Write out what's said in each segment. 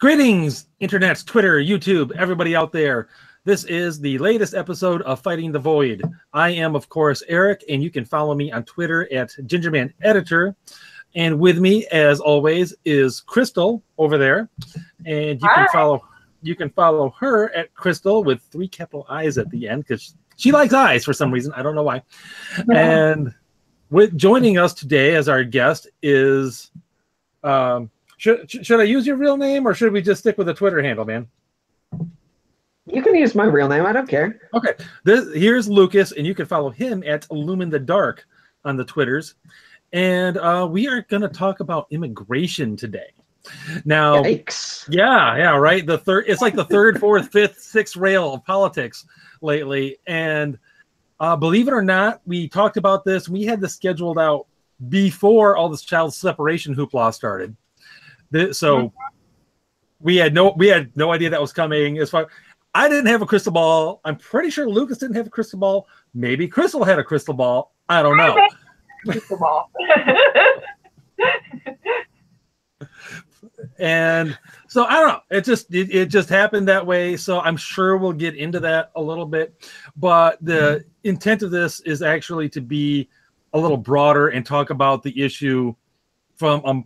Greetings, internets, Twitter, YouTube, everybody out there. This is the latest episode of Fighting the Void. I am, of course, Eric, and you can follow me on Twitter at GingermanEditor. And with me, as always, is Crystal over there. And you can follow her at Crystal with 3 capital I's at the end because she likes eyes for some reason. I don't know why. And joining us today as our guest is should I use your real name or should we just stick with the Twitter handle, man? You can use my real name. I don't care. Okay. Here's Lucas, and you can follow him at Illumine the Dark on the Twitters. And we are going to talk about immigration today. Now, yikes. Yeah, right. It's like the third, fourth, fifth, sixth rail of politics lately. And believe it or not, we talked about this. We had this scheduled out before all this child separation hoopla started. So we had no idea that was coming. As far I didn't have a crystal ball. I'm pretty sure Lucas didn't have a crystal ball. Maybe Crystal had a crystal ball. I don't know. Crystal ball. And so I don't know. It just happened that way. So I'm sure we'll get into that a little bit. But the intent of this is actually to be a little broader and talk about the issue from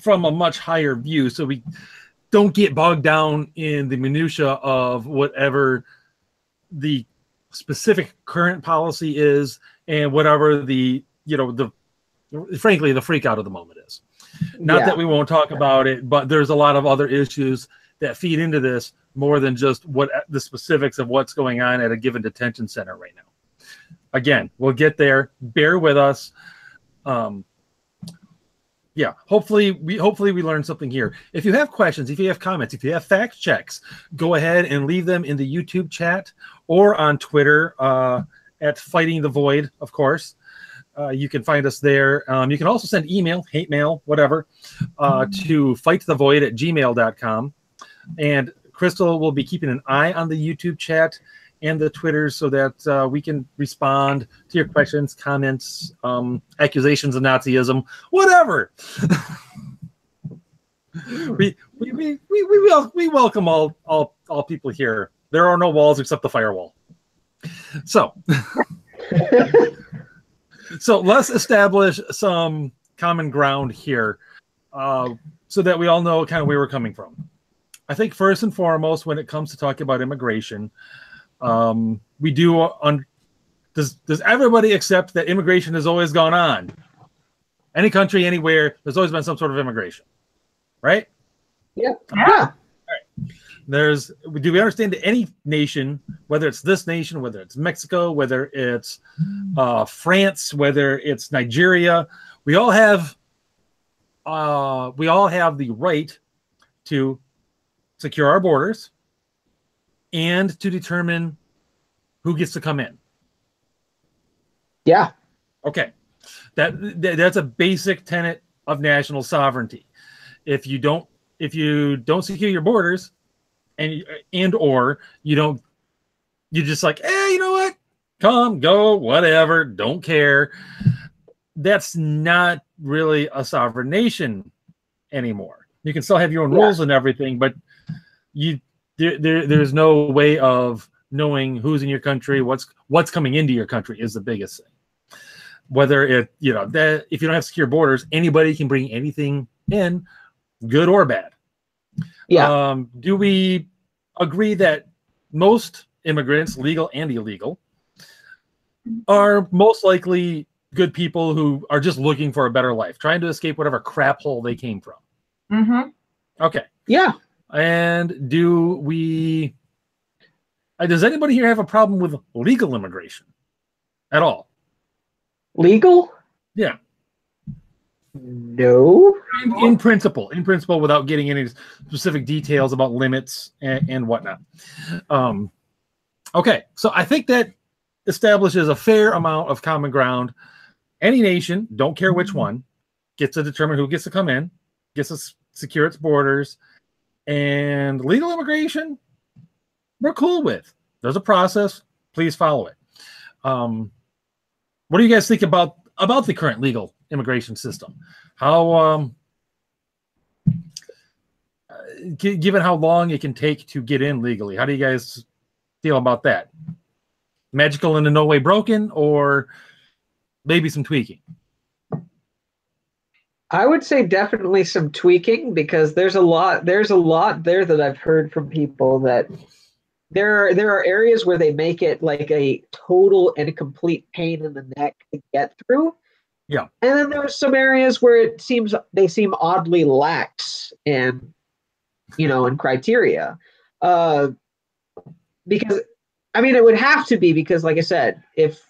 a much higher view, so we don't get bogged down in the minutia of whatever the specific current policy is and whatever frankly the freak out of the moment is. Not that we won't talk about it, but there's a lot of other issues that feed into this more than just what the specifics of what's going on at a given detention center right now. Again, we'll get there. Bear with us. Yeah, hopefully we learn something here. If you have questions, if you have comments, if you have fact checks, go ahead and leave them in the YouTube chat or on Twitter at Fighting the Void, of course. You can find us there. You can also send email, hate mail, whatever, to fightthevoid@gmail.com. And Crystal will be keeping an eye on the YouTube chat and the Twitter so that we can respond to your questions, comments, accusations of Nazism, whatever. we welcome all people here. There are no walls except the firewall. So let's establish some common ground here so that we all know kind of where we're coming from. I think first and foremost, when it comes to talking about immigration, we do does everybody accept that immigration has always gone on? Any country, anywhere, there's always been some sort of immigration, right? Yeah. All right. Do we understand that any nation, whether it's this nation, whether it's Mexico, whether it's France, whether it's Nigeria, we all have the right to secure our borders and to determine who gets to come in. Yeah. Okay. That's a basic tenet of national sovereignty. If you don't secure your borders or you just like, you know what? Come, go, whatever, don't care. That's not really a sovereign nation anymore. You can still have your own rules and everything, but there's no way of knowing who's in your country, what's coming into your country is the biggest thing. Whether if you don't have secure borders, anybody can bring anything in, good or bad. Yeah. Do we agree that most immigrants, legal and illegal, are most likely good people who are just looking for a better life, trying to escape whatever crap hole they came from? Mm-hmm. Okay. Yeah. And does anybody here have a problem with legal immigration at all? Legal? Yeah. No. In principle, without getting any specific details about limits and whatnot. Okay, so I think that establishes a fair amount of common ground. Any nation, don't care which one, gets to determine who gets to come in, gets to secure its borders, and legal immigration, we're cool with. There's a process. Please follow it. What do you guys think about the current legal immigration system? How given how long it can take to get in legally. How do you guys feel about that? Magical and in no way broken, or maybe some tweaking? I would say definitely some tweaking, because there's a lot there that I've heard from people that there are areas where they make it like a total and a complete pain in the neck to get through. Yeah. And then there's some areas where they seem oddly lax in, in criteria. Because I mean, it would have to be, because like I said, if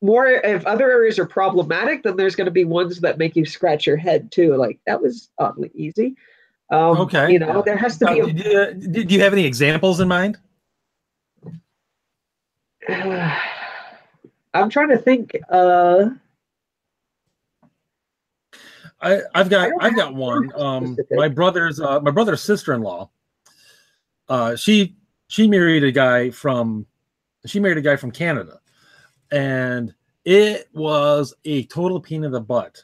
other areas are problematic, then there's going to be ones that make you scratch your head too. Like, that was oddly easy. Okay. There has to be do you have any examples in mind? I'm trying to think. I've got one. My brother's sister-in-law. She married a guy from Canada, and it was a total pain in the butt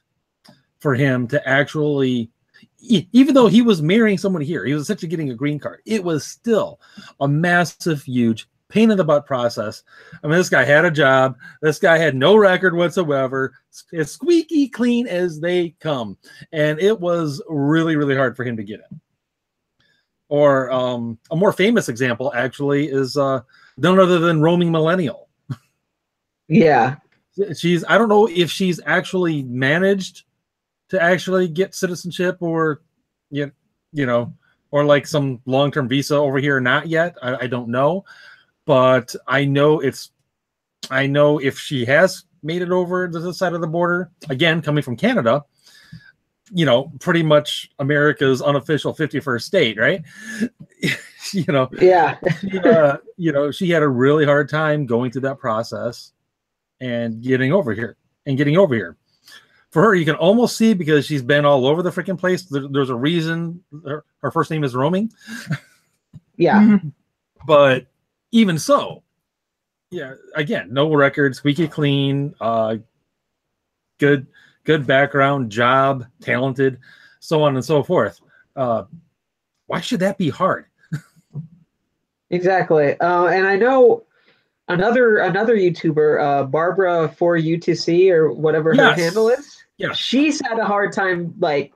for him to actually, even though he was marrying someone here, he was essentially getting a green card. It was still a massive, huge pain in the butt process. I mean, this guy had a job. This guy had no record whatsoever. As squeaky clean as they come. And it was really, really hard for him to get in. Or a more famous example, actually, is none other than Roaming Millennial. Yeah. I don't know if she's actually managed to actually get citizenship, or, or like some long-term visa over here. Not yet. I don't know. But I know if she has made it over to the side of the border, again, coming from Canada, pretty much America's unofficial 51st state, right? Yeah. She had a really hard time going through that process and getting over here. For her, you can almost see, because she's been all over the freaking place. There's a reason her first name is Roaming. Yeah. But even so, yeah, again, no record, squeaky clean, good background, job, talented, so on and so forth. Why should that be hard? Exactly. And I know another YouTuber, Barbara for U2C, or whatever her handle is. Yeah. She's had a hard time, like,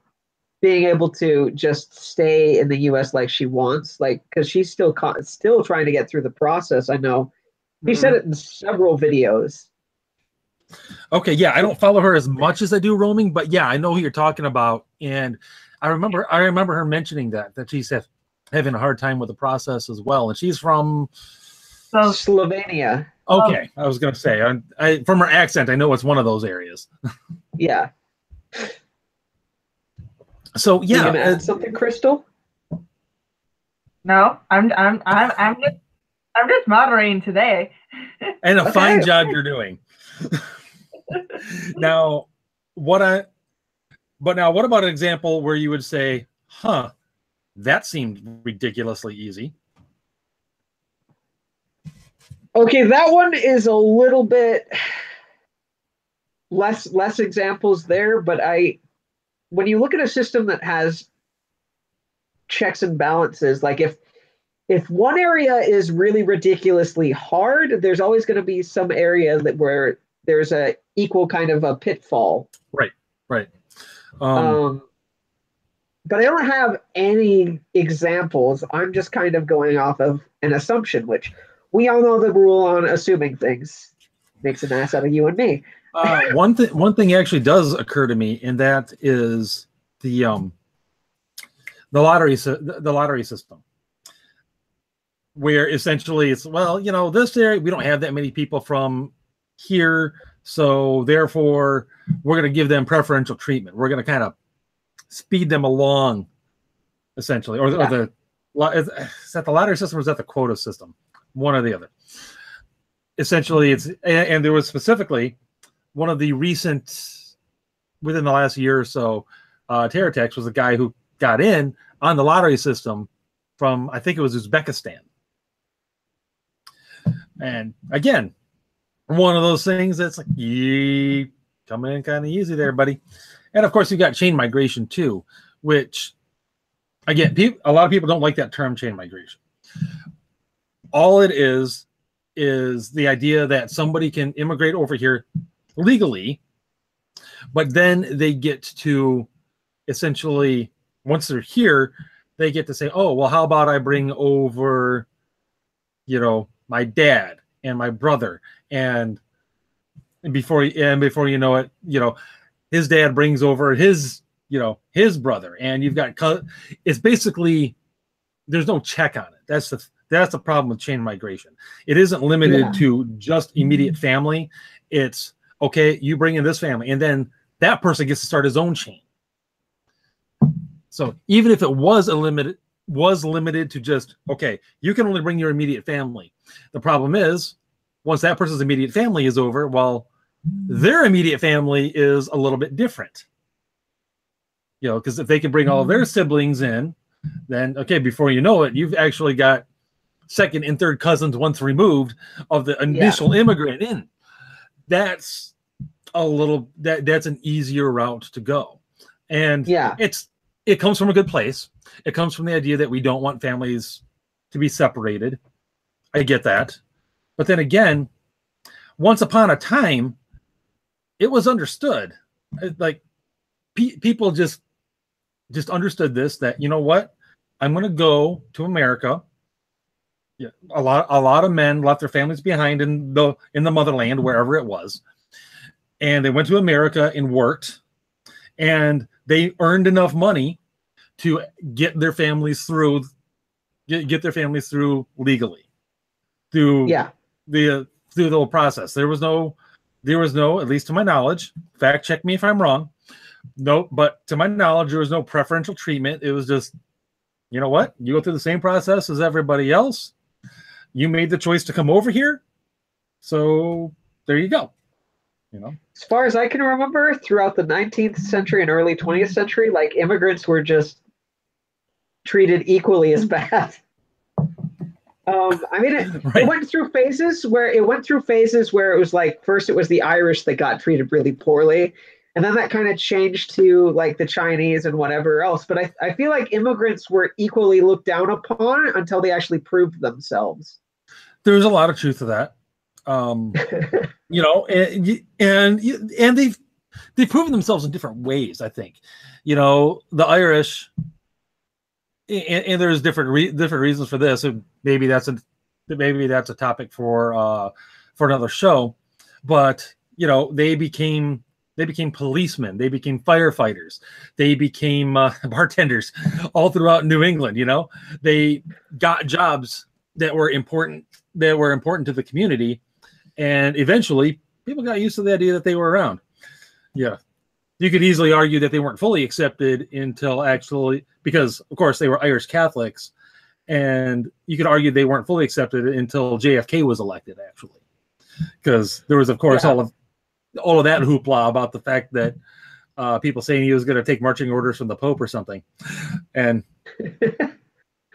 being able to just stay in the U.S. like she wants, like, because she's still trying to get through the process. I know he said it in several videos. Okay, yeah, I don't follow her as much as I do Roaming, but yeah, I know who you're talking about, and I remember her mentioning that she's having a hard time with the process as well, and she's from Slovenia. Okay, I was going to say, I from her accent, I know it's one of those areas. Yeah. So yeah, you gonna add something, Crystal? No, I'm just moderating today. And a fine job you're doing. Now, what about an example where you would say, "Huh, that seemed ridiculously easy"? Okay, that one is a little bit less examples there, but when you look at a system that has checks and balances, like if one area is really ridiculously hard, there's always going to be some area where there's a equal kind of a pitfall. Right. But I don't have any examples. I'm just kind of going off of an assumption, which we all know the rule on assuming things makes an ass out of you and me. One thing actually does occur to me, and that is the lottery system, where essentially it's, well, this area, we don't have that many people from here, so therefore we're going to give them preferential treatment. We're going to kind of speed them along, essentially, or is that the lottery system, or is that the quota system? One or the other. Essentially, and there was specifically one of the recent, within the last year or so, Terratex was a guy who got in on the lottery system from, I think it was Uzbekistan. And again, one of those things that's like, you coming in kind of easy there, buddy. And of course, you got chain migration too, which again, a lot of people don't like that term, chain migration. All it is the idea that somebody can immigrate over here legally, but then they get to essentially, once they're here, they get to say, oh, well, how about I bring over, my dad and my brother, and before you know it, his dad brings over his brother, and you've got, it's basically, there's no check on it. That's the problem with chain migration. It isn't limited to just immediate family. It's okay, you bring in this family, and then that person gets to start his own chain. So even if it was limited to just, okay, you can only bring your immediate family. The problem is, once that person's immediate family is over, well, their immediate family is a little bit different. Because if they can bring all of their siblings in, then, okay, before you know it, you've actually got second and third cousins once removed of the initial immigrant in. That's that's an easier route to go. And it comes from a good place. It comes from the idea that we don't want families to be separated. I get that. But then again, once upon a time, it was understood. Like, people just understood this, that, you know what, I'm going to go to America. Yeah, a lot of men left their families behind in the motherland, wherever it was, and they went to America and worked, and they earned enough money to get their families through legally through the whole process. There was no, at least to my knowledge, fact check me if I'm wrong, no, but to my knowledge, there was no preferential treatment. It was just, you know what, you go through the same process as everybody else. You made the choice to come over here, so there you go. As far as I can remember, throughout the 19th century and early 20th century, like, immigrants were just treated equally as bad. I mean, it went through phases where it was like, first it was the Irish that got treated really poorly, and then that kind of changed to like the Chinese and whatever else. But I feel like immigrants were equally looked down upon until they actually proved themselves. There's a lot of truth to that. And they've proven themselves in different ways, I think. The Irish, and there's different reasons for this. And maybe that's a topic for another show. But they became policemen, they became firefighters, they became bartenders all throughout New England. They got jobs that were important to the community, and eventually people got used to the idea that they were around. Yeah, you could easily argue that they weren't fully accepted until actually, because of course they were Irish Catholics, and you could argue they weren't fully accepted until JFK was elected, actually, because there was, of course, all of that hoopla about the fact that people saying he was going to take marching orders from the Pope or something, and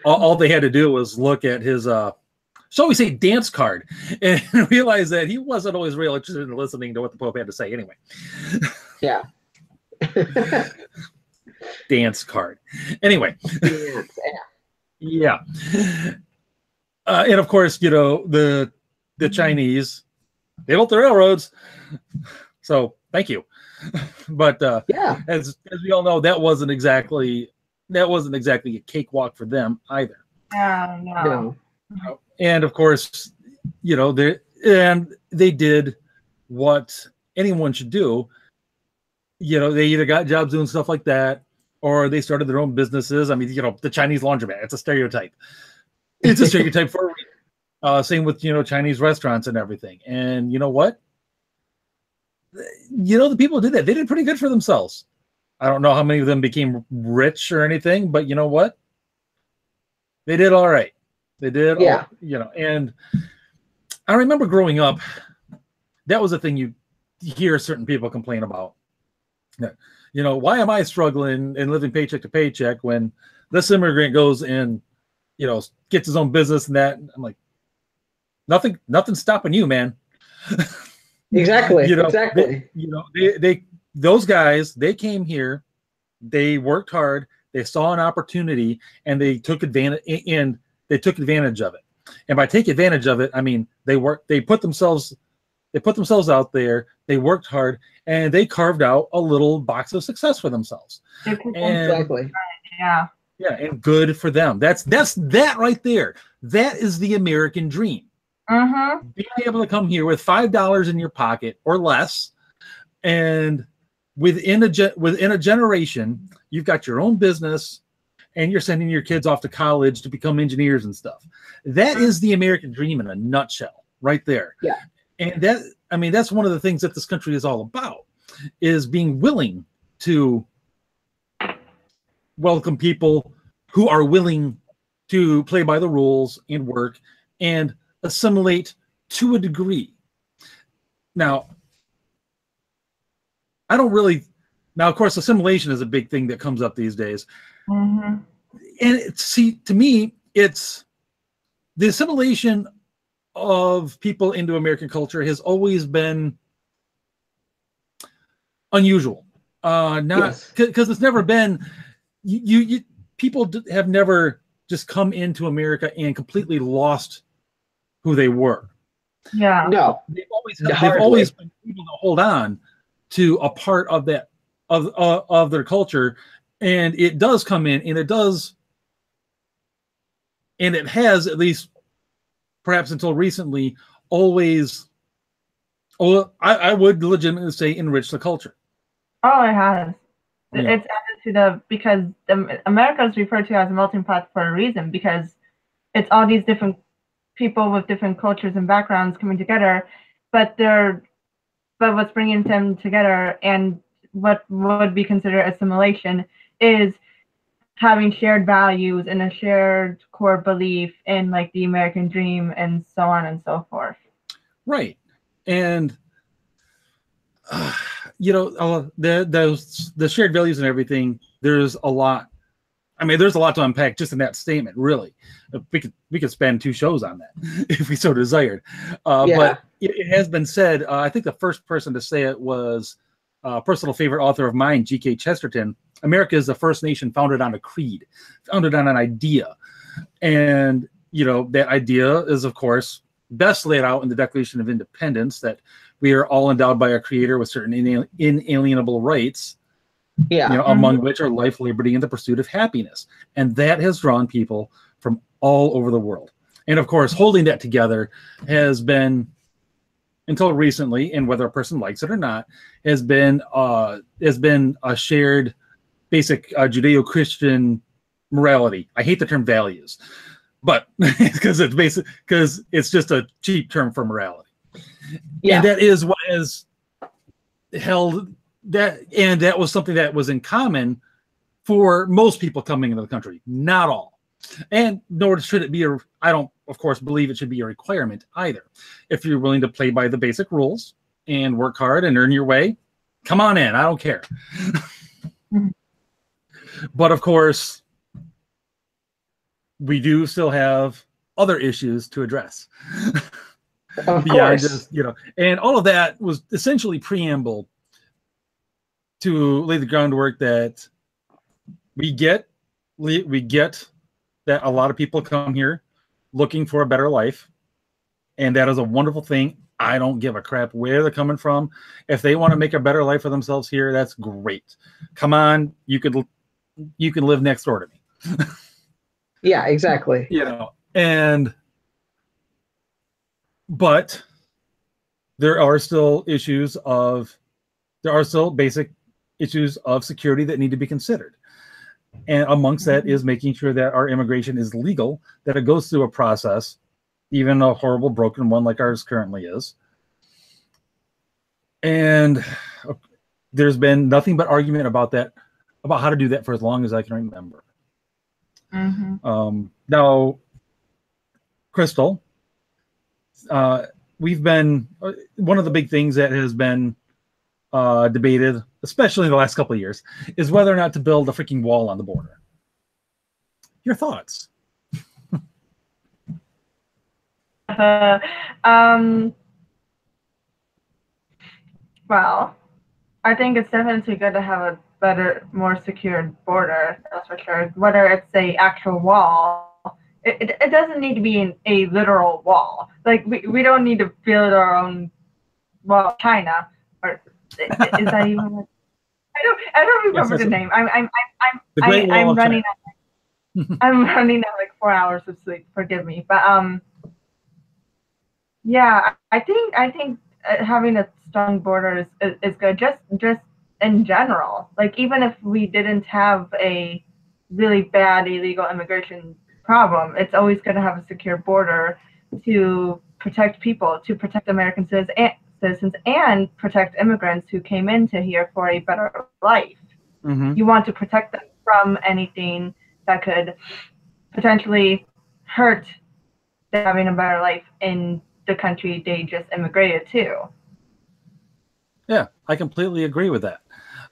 all they had to do was look at his shall we say dance card and realize that he wasn't always real interested in listening to what the Pope had to say anyway. Yeah. Dance card. Anyway. Yeah. And of course, the Chinese, they built the railroads. So thank you. But as we all know, that wasn't exactly a cakewalk for them either. No. And of course, they did what anyone should do. They either got jobs doing stuff like that, or they started their own businesses. I mean, the Chinese laundromat, it's a stereotype. It's a stereotype for a reason. Same with, Chinese restaurants and everything. And you know what? The people who did that, they did pretty good for themselves. I don't know how many of them became rich or anything, but you know what? They did all right. They did, and I remember growing up, that was the thing you hear certain people complain about. Why am I struggling and living paycheck to paycheck when this immigrant goes and, gets his own business and that? I'm like, nothing's stopping you, man. Exactly. Exactly. Those guys, they came here, they worked hard, They saw an opportunity and they took advantage of it. And by take advantage of it, I mean they put themselves out there, they worked hard, and they carved out a little box of success for themselves. Exactly. Yeah. Yeah, and good for them. That's that right there. That is the American dream. Mm-hmm. Being able to come here with $5 in your pocket or less, and within a generation, you've got your own business, and you're sending your kids off to college to become engineers and stuff. That is the American dream in a nutshell, right there. Yeah. And that's one of the things that this country is all about, is being willing to welcome people who are willing to play by the rules and work and assimilate to a degree. Now, of course, assimilation is a big thing that comes up these days. Mm-hmm. And to me, it's the assimilation of people into American culture has always been unusual. Not because it's never been people have never just come into America and completely lost who they were. Yeah. No. They've always been able to hold on to a part of that of their culture, and it does come in, and it has, at least perhaps until recently, always. I would legitimately say enrich the culture. Oh, it has. Yeah. It's added to because America is referred to as a melting pot for a reason, because it's all these different people with different cultures and backgrounds coming together, but what's bringing them together and what would be considered assimilation is having shared values and a shared core belief in like the American dream and so on and so forth. Right. And the shared values and everything, there's a lot to unpack just in that statement, really. We could spend 2 shows on that if we so desired. But it has been said, I think the first person to say it was a personal favorite author of mine, G.K. Chesterton. America is the first nation founded on a creed, founded on an idea. And, that idea is, of course, best laid out in the Declaration of Independence, that we are all endowed by our Creator with certain inalienable rights, among which are life, liberty, and the pursuit of happiness. And that has drawn people from all over the world. And of course, holding that together has been, until recently, and whether a person likes it or not, has been a shared basic Judeo-Christian morality. I hate the term values, but because it's just a cheap term for morality. Yeah. And that is what has held that, and that was something that was in common for most people coming into the country, not all. And nor should it be I don't, of course, believe it should be a requirement either. If you're willing to play by the basic rules and work hard and earn your way, come on in. I don't care. But of course, we do still have other issues to address. Of course. Just, and all of that was essentially preamble to lay the groundwork that we get that a lot of people come here looking for a better life, and that is a wonderful thing. I don't give a crap where they're coming from. If they want to make a better life for themselves here, that's great. Come on, you can live next door to me. Yeah, exactly. But there are still basic issues of security that need to be considered. And amongst that is making sure that our immigration is legal, that it goes through a process, even a horrible, broken one like ours currently is. And there's been nothing but argument about that, about how to do that for as long as I can remember. Now, Crystal, we've been one of the big things that has been debated, especially in the last couple of years, is whether or not to build a freaking wall on the border. Your thoughts? Well, I think it's definitely good to have more secured border, that's for sure. Whether it's a actual wall, it doesn't need to be a literal wall. Like we don't need to build our own wall, China, or is that even? I don't remember the name. I'm running out. I'm running out like 4 hours of sleep. Forgive me, but yeah, I think having a strong border is good. Just in general, like even if we didn't have a really bad illegal immigration problem, it's always good to have a secure border to protect people, to protect American citizens and protect immigrants who came into here for a better life. Mm-hmm. You want to protect them from anything that could potentially hurt them having a better life in the country they just immigrated to. Yeah, I completely agree with that.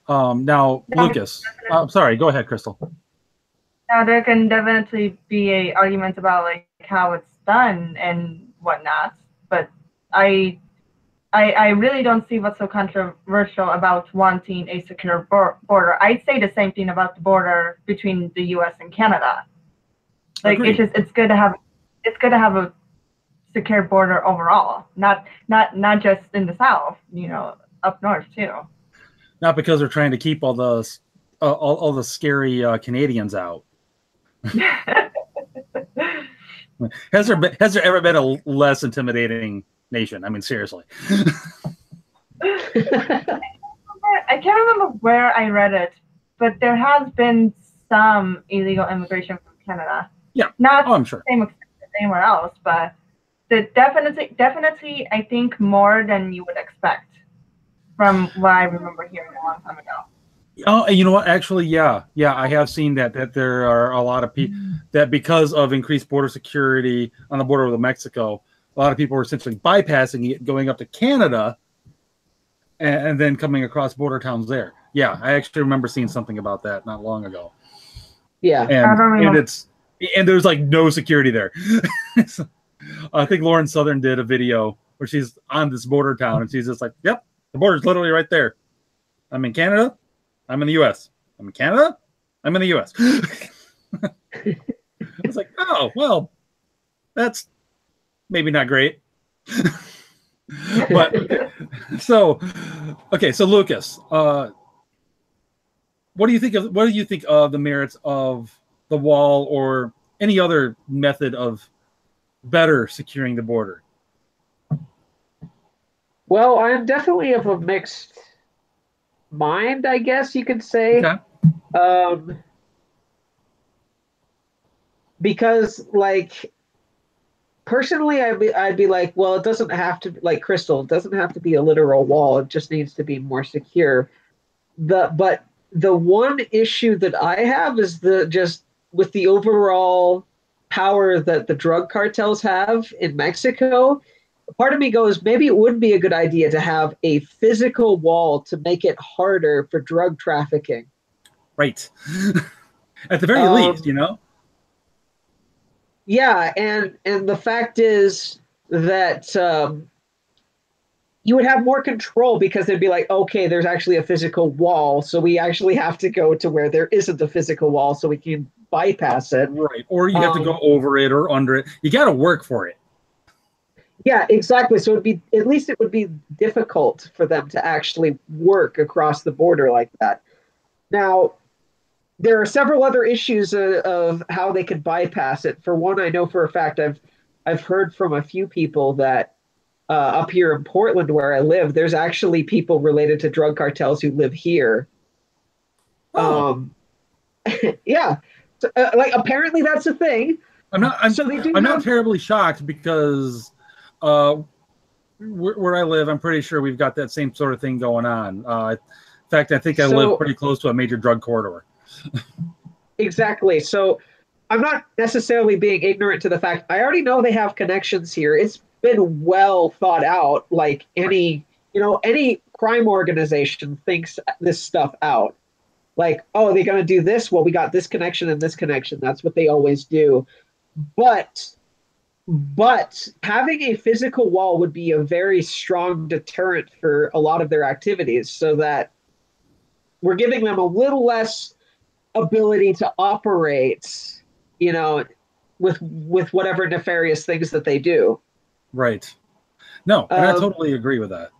Now, Lucas, I'm sorry, go ahead, Crystal. Now, there can definitely be arguments about like how it's done and whatnot, but I really don't see what's so controversial about wanting a secure border. I'd say the same thing about the border between the U.S. and Canada. Like it's good to have a secure border overall, not just in the South, up north too. Not because they're trying to keep all the scary Canadians out. Has there ever been a less intimidating nation? I mean, seriously. I can't remember where I read it, but there has been some illegal immigration from Canada. Yeah, not I'm sure. Same extent as anywhere else, but definitely, I think more than you would expect from what I remember hearing a long time ago. Oh, you know what? Actually, yeah, I have seen that there are a lot of people that because of increased border security on the border with Mexico, a lot of people are essentially bypassing it, going up to Canada, and then coming across border towns there. Yeah, I actually remember seeing something about that not long ago. Yeah, and there's like no security there. So, I think Lauren Southern did a video where she's on this border town and she's just like, "Yep, the border's literally right there. I'm in Canada. I'm in the U.S. I'm in Canada. I'm in the U.S." It's like, oh, well, that's maybe not great. But so Lucas, what do you think of the merits of the wall or any other method of better securing the border? Well, I'm definitely of a mixed mind, I guess you could say. Okay. Because like personally I'd be like, well, it doesn't have to, like Crystal, it doesn't have to be a literal wall, it just needs to be more secure. But the one issue that I have is just with the overall power that the drug cartels have in Mexico. Part of me goes, maybe it would be a good idea to have a physical wall to make it harder for drug trafficking. Right. At the very least, Yeah, and the fact is that you would have more control because they'd be like, okay, there's actually a physical wall, so we actually have to go to where there isn't a physical wall so we can bypass it. Right. Or you have to go over it or under it. You got to work for it. Yeah, exactly. So at least it would be difficult for them to actually work across the border like that. Now, there are several other issues of how they could bypass it. For one, I know for a fact I've heard from a few people that up here in Portland, where I live, there's actually people related to drug cartels who live here. Oh. Yeah, so, like apparently that's a thing. I'm not terribly shocked because where I live, I'm pretty sure we've got that same sort of thing going on. In fact, I think I live pretty close to a major drug corridor. Exactly. So I'm not necessarily being ignorant to the fact. I already know they have connections here. It's been well thought out. Like any crime organization thinks this stuff out. Like, oh, they're going to do this. Well, we got this connection and this connection. That's what they always do. But having a physical wall would be a very strong deterrent for a lot of their activities, so that we're giving them a little less ability to operate, you know, with whatever nefarious things that they do. Right. No, and I totally agree with that.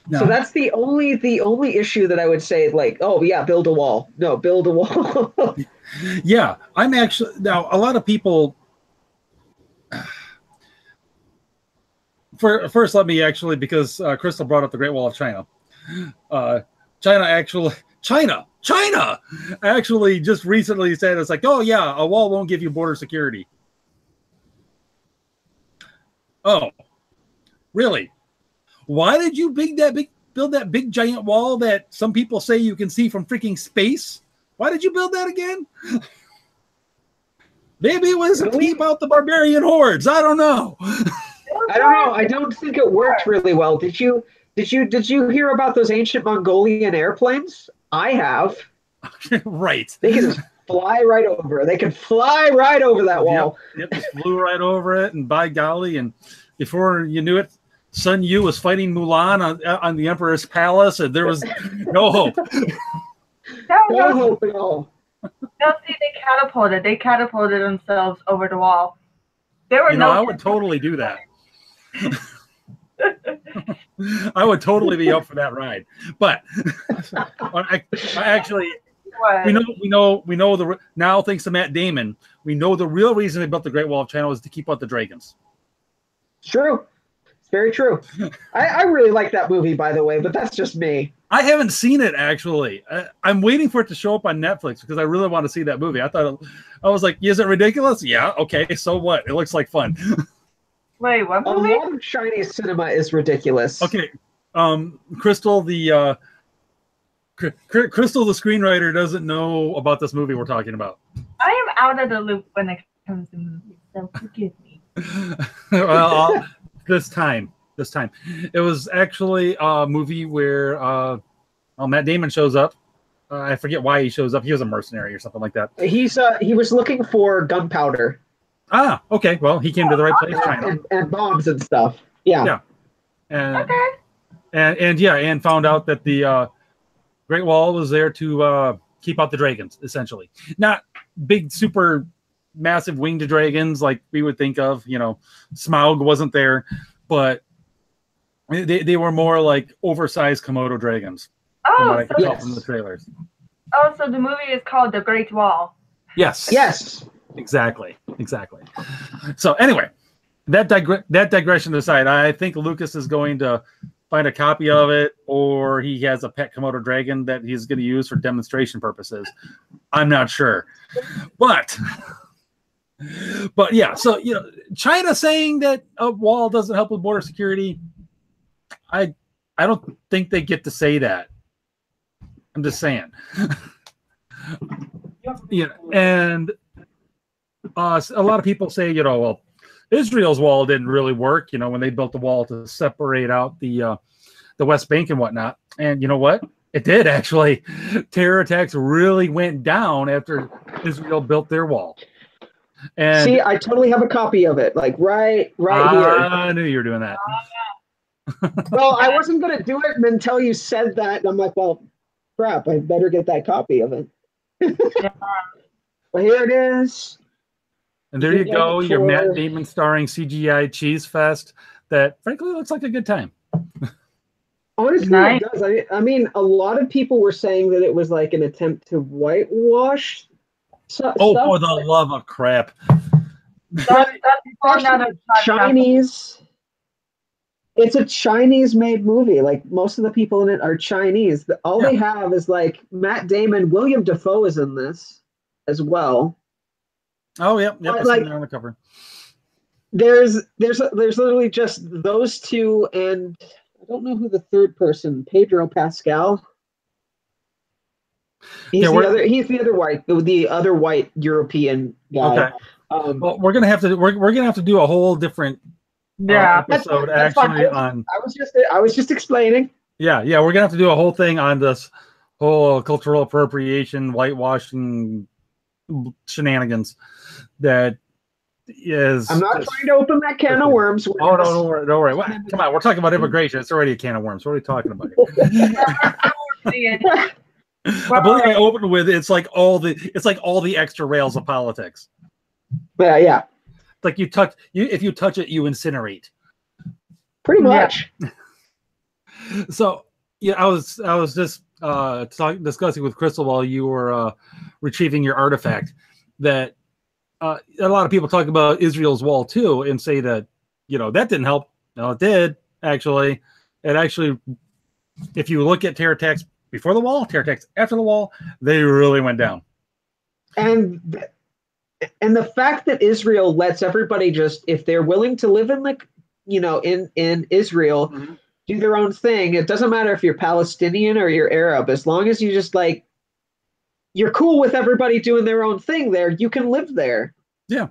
No. So that's the only issue that I would say, like, oh yeah, build a wall. No, build a wall. Yeah, I'm actually now a lot of people. First, let me actually, because Crystal brought up the Great Wall of China. China actually just recently said it's like, oh yeah, a wall won't give you border security. Oh, really? Why did you build that big giant wall that some people say you can see from freaking space? Why did you build that again? Maybe it was to keep out the barbarian hordes. I don't know. I don't know. I don't think it worked really well. Did you hear about those ancient Mongolian airplanes? I have. Right. They can just fly right over. They can fly right over that wall. Yep, just flew right over it, and by golly, and before you knew it, Sun Yu was fighting Mulan on the Emperor's palace, and there was no hope. No hope at all. No, see, they catapulted themselves over the wall. There were I would totally do that. I would totally be up for that ride. But I actually, we know now, thanks to Matt Damon, we know the real reason they built the Great Wall of China was to keep out the dragons. It's true. It's very true. I really like that movie, by the way, but that's just me. I haven't seen it, actually. I'm waiting for it to show up on Netflix because I really want to see that movie. I was like, is it ridiculous? Yeah, okay, so what? It looks like fun. Wait, what movie? A lot of Chinese cinema is ridiculous. Okay, Crystal, the screenwriter, doesn't know about this movie we're talking about. I am out of the loop when it comes to movies, so forgive me. Well, this time, it was actually a movie where Matt Damon shows up. I forget why he shows up. He was a mercenary or something like that. He was looking for gunpowder. Ah, okay. Well, he came to the right place, China, and bombs and stuff. Yeah. And and found out that the Great Wall was there to keep out the dragons, essentially. Not big, super massive winged dragons like we would think of. Smaug wasn't there, but they were more like oversized Komodo dragons. From what I could tell from the trailers. Oh, so the movie is called The Great Wall. Yes. Yes. Exactly. So anyway, that digression aside, I think Lucas is going to find a copy of it, or he has a pet Komodo dragon that he's going to use for demonstration purposes. I'm not sure, but yeah. So China saying that a wall doesn't help with border security, I don't think they get to say that. I'm just saying. And a lot of people say, well, Israel's wall didn't really work, when they built the wall to separate out the West Bank and whatnot. And you know what? It did, actually. Terror attacks really went down after Israel built their wall. And see, I totally have a copy of it, like right here. I knew you were doing that. Well, I wasn't going to do it until you said that. And I'm like, well, crap, I better get that copy of it. Well, here it is. And there you go, your Matt Damon starring CGI cheese fest that frankly looks like a good time. Honestly, it does. I mean, a lot of people were saying that it was like an attempt to whitewash stuff. For the love of crap. That's Chinese. It's a Chinese-made movie. Like, most of the people in it are Chinese. All they have is like Matt Damon. William Dafoe is in this as well. Oh, yep. Like, on the cover. There's literally just those two, and I don't know who the third person. Pedro Pascal. He's the other white European guy. Okay. Well, we're gonna have to do a whole different episode actually on. I was just explaining. Yeah, we're gonna have to do a whole thing on this whole cultural appropriation, whitewashing shenanigans. That is. I'm not trying to open that can of worms. Don't worry. Come on, we're talking about immigration. It's already a can of worms. What are we talking about here? I believe I opened with it's like all the extra rails of politics. Yeah. Like if you touch it, you incinerate. Pretty much. Yeah. So yeah, I was just discussing with Crystal while you were retrieving your artifact that a lot of people talk about Israel's wall too and say that that didn't help. No, it did actually. It actually, if you look at terror attacks before the wall, terror attacks after the wall, they really went down. And the fact that Israel lets everybody just, if they're willing to live in in Israel, mm-hmm. do their own thing. It doesn't matter if you're Palestinian or you're Arab, as long as you just you're cool with everybody doing their own thing there, you can live there. Yeah.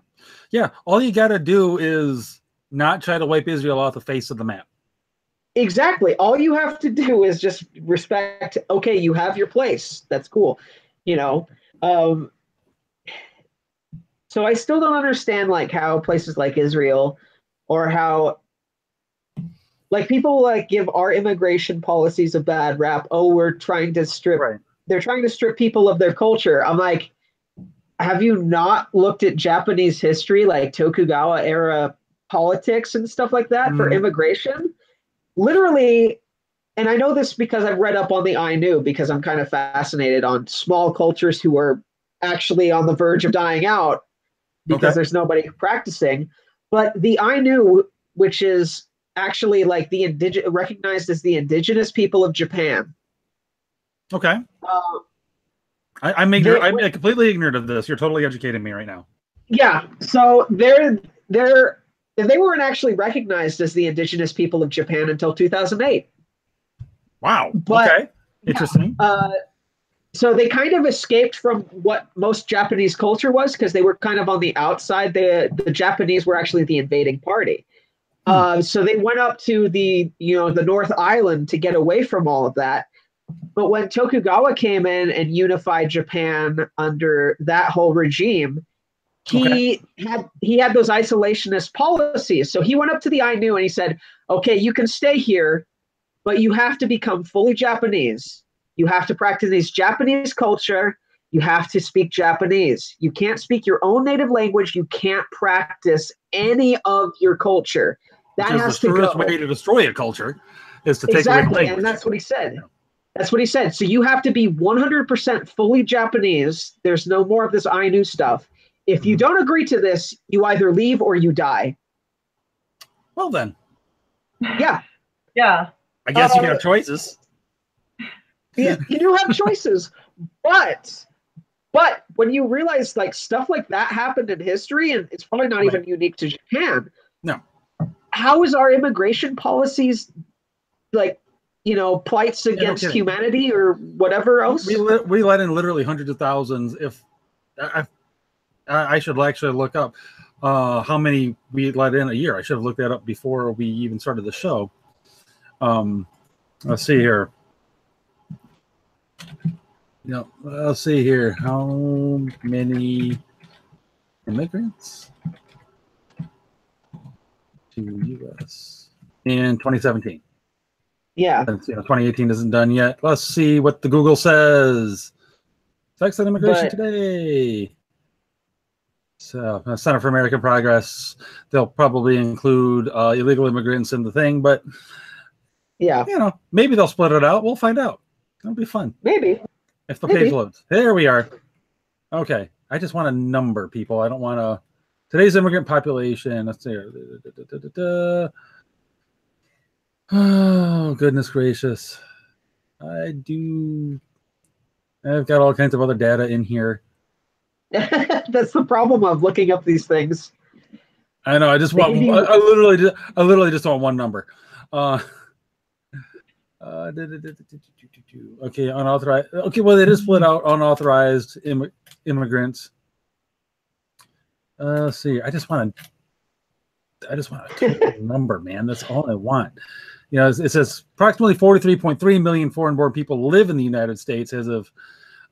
Yeah. All you got to do is not try to wipe Israel off the face of the map. Exactly. All you have to do is just respect, okay, you have your place. That's cool. So I still don't understand how places like Israel or how people give our immigration policies a bad rap. Oh, we're trying to strip, right. They're trying to strip people of their culture. I'm like, have you not looked at Japanese history, like Tokugawa era politics and stuff like that for immigration? Literally, and I know this because I've read up on the Ainu because I'm kind of fascinated on small cultures who are actually on the verge of dying out because there's nobody practicing. But the Ainu, which is actually recognized as the indigenous people of Japan. Okay. I'm ignorant. I'm completely ignorant of this. You're totally educating me right now. Yeah. So they weren't actually recognized as the indigenous people of Japan until 2008. Wow. Okay. Interesting. So they kind of escaped from what most Japanese culture was because they were kind of on the outside. The Japanese were actually the invading party. So they went up to the North Island to get away from all of that. But when Tokugawa came in and unified Japan under that whole regime, he had those isolationist policies. So he went up to the Ainu and he said, okay, you can stay here, but you have to become fully Japanese. You have to practice this Japanese culture. You have to speak Japanese. You can't speak your own native language. You can't practice any of your culture. That has to go. The surest way to destroy a culture is to take away the language. And that's what he said. That's what he said. So you have to be 100% fully Japanese. There's no more of this Ainu stuff. If you don't agree to this, you either leave or you die. Well, then. Yeah. Yeah. I guess you have choices. You do have choices. But when you realize stuff like that happened in history, and it's probably not even unique to Japan. No. How is our immigration policies plights against humanity or whatever else? We let in literally hundreds of thousands. If I should actually look up how many we let in a year. I should have looked that up before we even started the show. Let's see here. Let's see here. How many immigrants to U.S. in 2017? Yeah. Since 2018 isn't done yet. Let's see what the Google says. Effects on immigration today. So, Center for American Progress, they'll probably include illegal immigrants in the thing, but maybe they'll split it out. We'll find out. It'll be fun. Maybe. If the page loads. There we are. Okay. I just want a number, people. I don't want to. Today's immigrant population. Let's see. Oh, goodness gracious. I've got all kinds of other data in here. That's the problem of looking up these things. I know. I literally just want one number. Okay, unauthorized. Okay, well, it is split out unauthorized immigrants. Let's see. I just want a total number, man. That's all I want. It says approximately 43.3 million foreign-born people live in the United States as of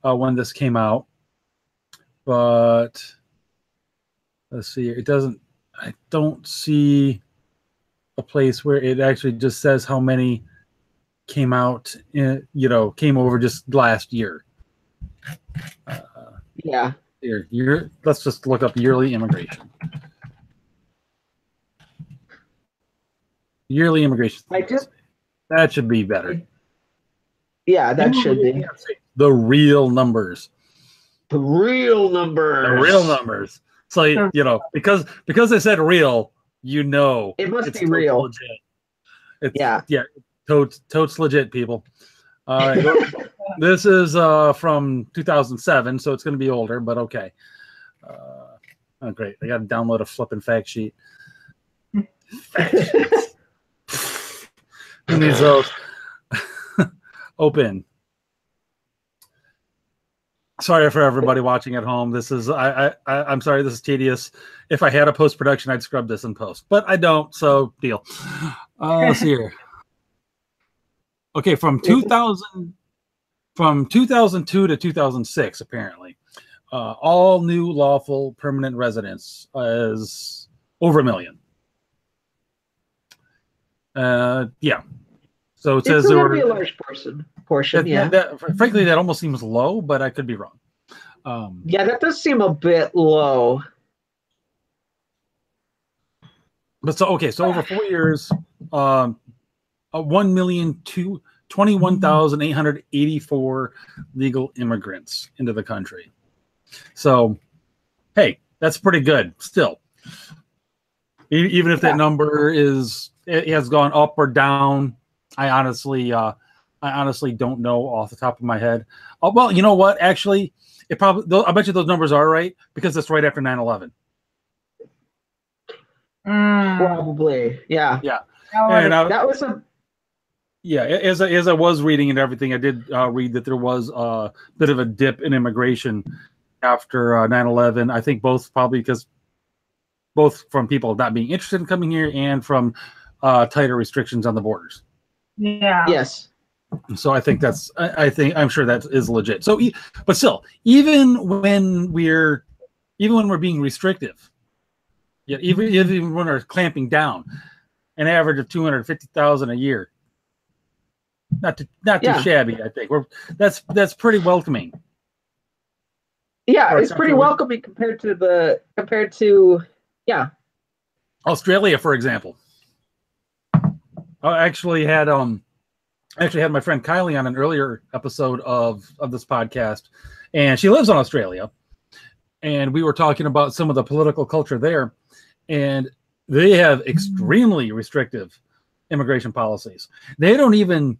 when this came out. But let's see. I don't see a place where it actually just says how many came out, came over just last year. Yeah. Let's just look up yearly immigration. Yearly immigration. That should be better. Yeah, that should be. The real numbers. The real numbers. The real numbers. So, because they said real, it must be real. Legit. Yeah, totes legit, people. This is from 2007, so it's going to be older, but okay. Oh, great. I got to download a flipping fact sheet. Fact sheets. Who needs those? Open. Sorry for everybody watching at home. This is I'm sorry, this is tedious. If I had a post-production, I'd scrub this in post, but I don't, so deal. Let's see here. Okay, from 2002 to 2006, apparently, all new lawful permanent residents is over 1 million. Yeah. So it says there were a large portion. Frankly, that almost seems low, but I could be wrong. Yeah, that does seem a bit low. But so over 4 years, 1,021,884 legal immigrants into the country. So, hey, that's pretty good still. Even if that number has gone up or down, I honestly don't know off the top of my head. Oh, well, you know what? Actually, I bet you those numbers are right because it's right after 9/11. Probably, yeah. Yeah. And that was a. Yeah, as I was reading and everything, I did read that there was a bit of a dip in immigration after 9/11. I think both from people not being interested in coming here and from tighter restrictions on the borders. Yeah. Yes. So I think I'm sure that is legit. So, but still, even when we're being restrictive, even when we're clamping down, an average of 250,000 a year, not too shabby. I think that's pretty welcoming. Yeah, it's pretty welcoming compared to Australia, for example. I actually had my friend Kylie on an earlier episode of this podcast, and she lives in Australia, and we were talking about some of the political culture there, and they have extremely restrictive immigration policies. They don't even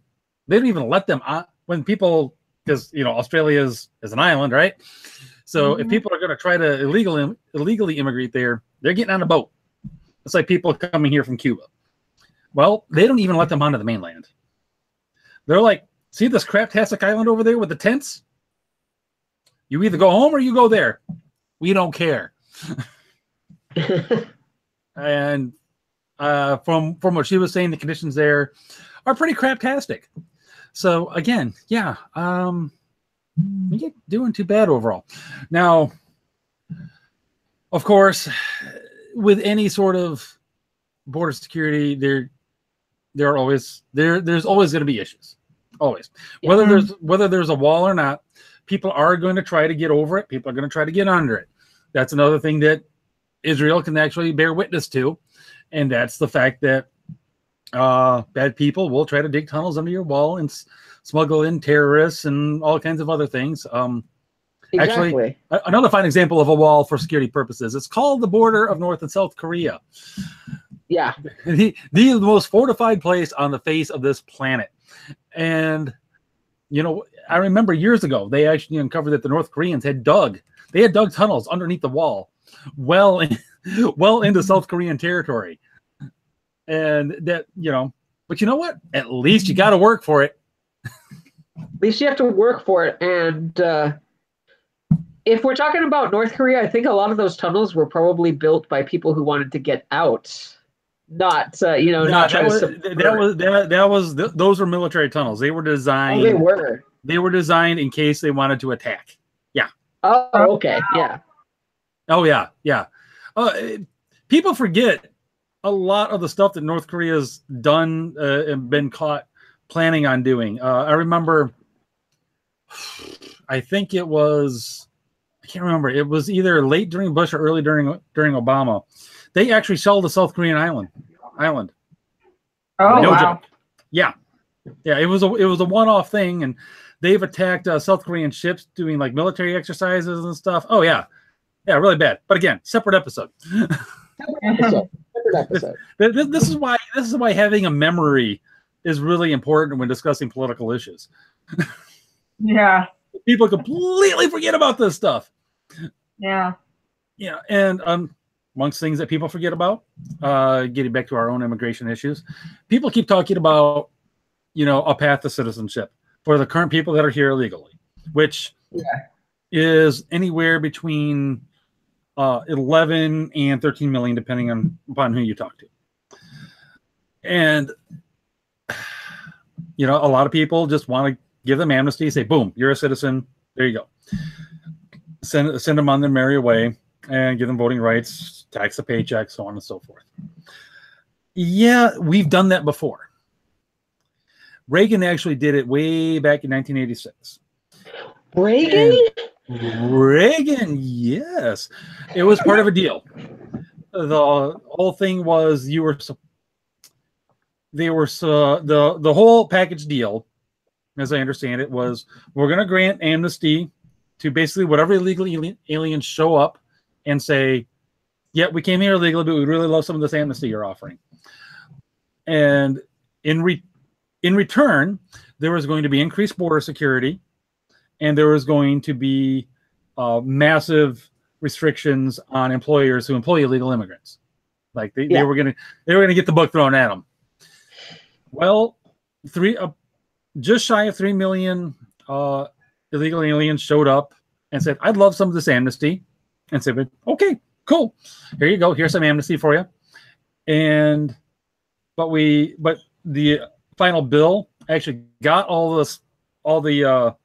let them when people, because Australia is an island, right? So if people are going to try to illegally immigrate there, they're getting on a boat. It's like people coming here from Cuba. Well, they don't even let them onto the mainland. They're like, see this craptastic island over there with the tents? You either go home or you go there. We don't care. And from what she was saying, the conditions there are pretty craptastic. So again, yeah, you're doing too bad overall. Now, of course, with any sort of border security, there's always going to be issues. Always. Whether there's a wall or not, people are going to try to get over it. People are going to try to get under it. That's another thing that Israel can actually bear witness to, and that's the fact that bad people will try to dig tunnels under your wall and smuggle in terrorists and all kinds of other things. Exactly. Actually, another fine example of a wall for security purposes. It's called the border of North and South Korea. Yeah. The most fortified place on the face of this planet. And, I remember years ago, they actually uncovered that the North Koreans had dug tunnels underneath the wall well into South Korean territory. And that, but you know what? At least you got to work for it. At least you have to work for it. And if we're talking about North Korea, I think a lot of those tunnels were probably built by people who wanted to get out. Not try to. Those were military tunnels. They were designed. Oh, they were. They were designed in case they wanted to attack. Yeah. Oh, okay. Yeah. Oh, yeah. Yeah. People forget a lot of the stuff that North Korea's done and been caught planning on doing. I remember, I think it was, I can't remember. It was either late during Bush or early during Obama. They actually shelled the South Korean island. Oh, No wow. joke. Yeah. It was a one-off thing, and they've attacked South Korean ships doing like military exercises and stuff. Oh yeah, really bad. But again, separate episode. Separate episode. This is why having a memory is really important when discussing political issues. Yeah. People completely forget about this stuff. Yeah. Yeah, and amongst things that people forget about, getting back to our own immigration issues, people keep talking about, a path to citizenship for the current people that are here illegally, which is anywhere between 11 and 13 million, depending upon who you talk to. And, a lot of people just want to give them amnesty, say, boom, you're a citizen. There you go. Send them on their merry way and give them voting rights, tax a paycheck, so on and so forth. Yeah, we've done that before. Reagan actually did it way back in 1986. Reagan, yes. It was part of a deal. The whole thing was the whole package deal, as I understand it, was we're going to grant amnesty to basically whatever illegal aliens show up and say, yeah, we came here illegally, but we really love some of this amnesty you're offering. And in return, there was going to be increased border security, and there was going to be massive restrictions on employers who employ illegal immigrants. Like they were going to get the book thrown at them. Well, just shy of 3 million illegal aliens showed up and said, "I'd love some of this amnesty," and said, "Okay, cool. Here you go. Here's some amnesty for you." But the final bill actually got all the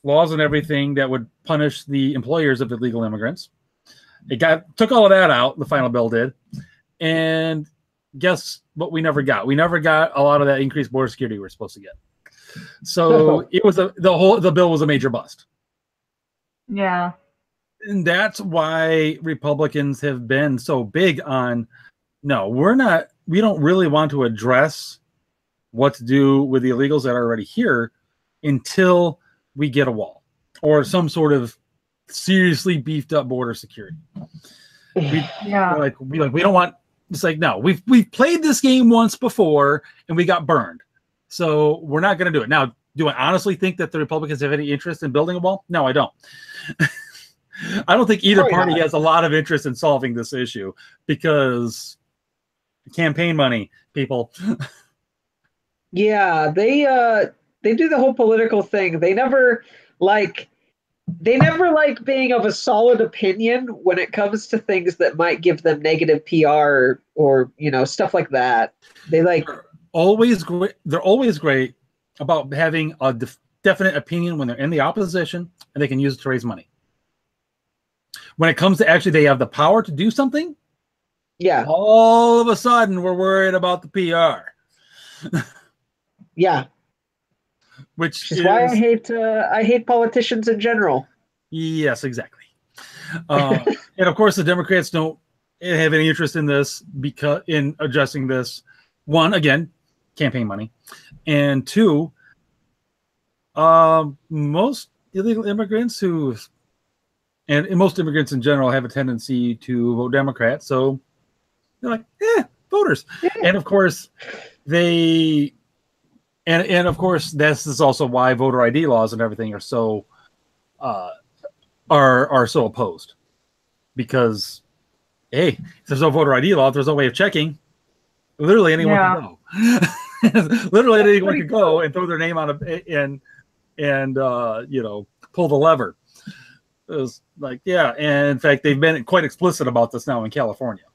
laws and everything that would punish the employers of illegal immigrants. It took all of that out. The final bill did, and guess what? We never got. We never got a lot of that increased border security we were supposed to get. So it was the bill was a major bust. Yeah. And that's why Republicans have been so big on, no, we don't really want to address what to do with the illegals that are already here until we get a wall or some sort of seriously beefed up border security. We don't want, it's like, no, we've played this game once before and we got burned. So we're not going to do it. Now, do I honestly think that the Republicans have any interest in building a wall? No, I don't. I don't think either party has a lot of interest in solving this issue because campaign money, people. Yeah, they do the whole political thing. They never like being of a solid opinion when it comes to things that might give them negative PR or stuff like that. They're always great about having a definite opinion when they're in the opposition and they can use it to raise money. When it comes to actually they have the power to do something, yeah, all of a sudden we're worried about the PR. Yeah. Which is why I hate politicians in general. Yes, exactly. And of course, the Democrats don't have any interest in this because in addressing this. One, again, campaign money, and two, most illegal immigrants and most immigrants in general have a tendency to vote Democrat. So they're like, voters. Yeah. And of course, and of course, this is also why voter ID laws and everything are so are so opposed. Because, hey, if there's no voter ID law, if there's no way of checking, literally anyone can go. Literally anyone can go and throw their name on and pull the lever. It was like, yeah, and in fact, they've been quite explicit about this now in California.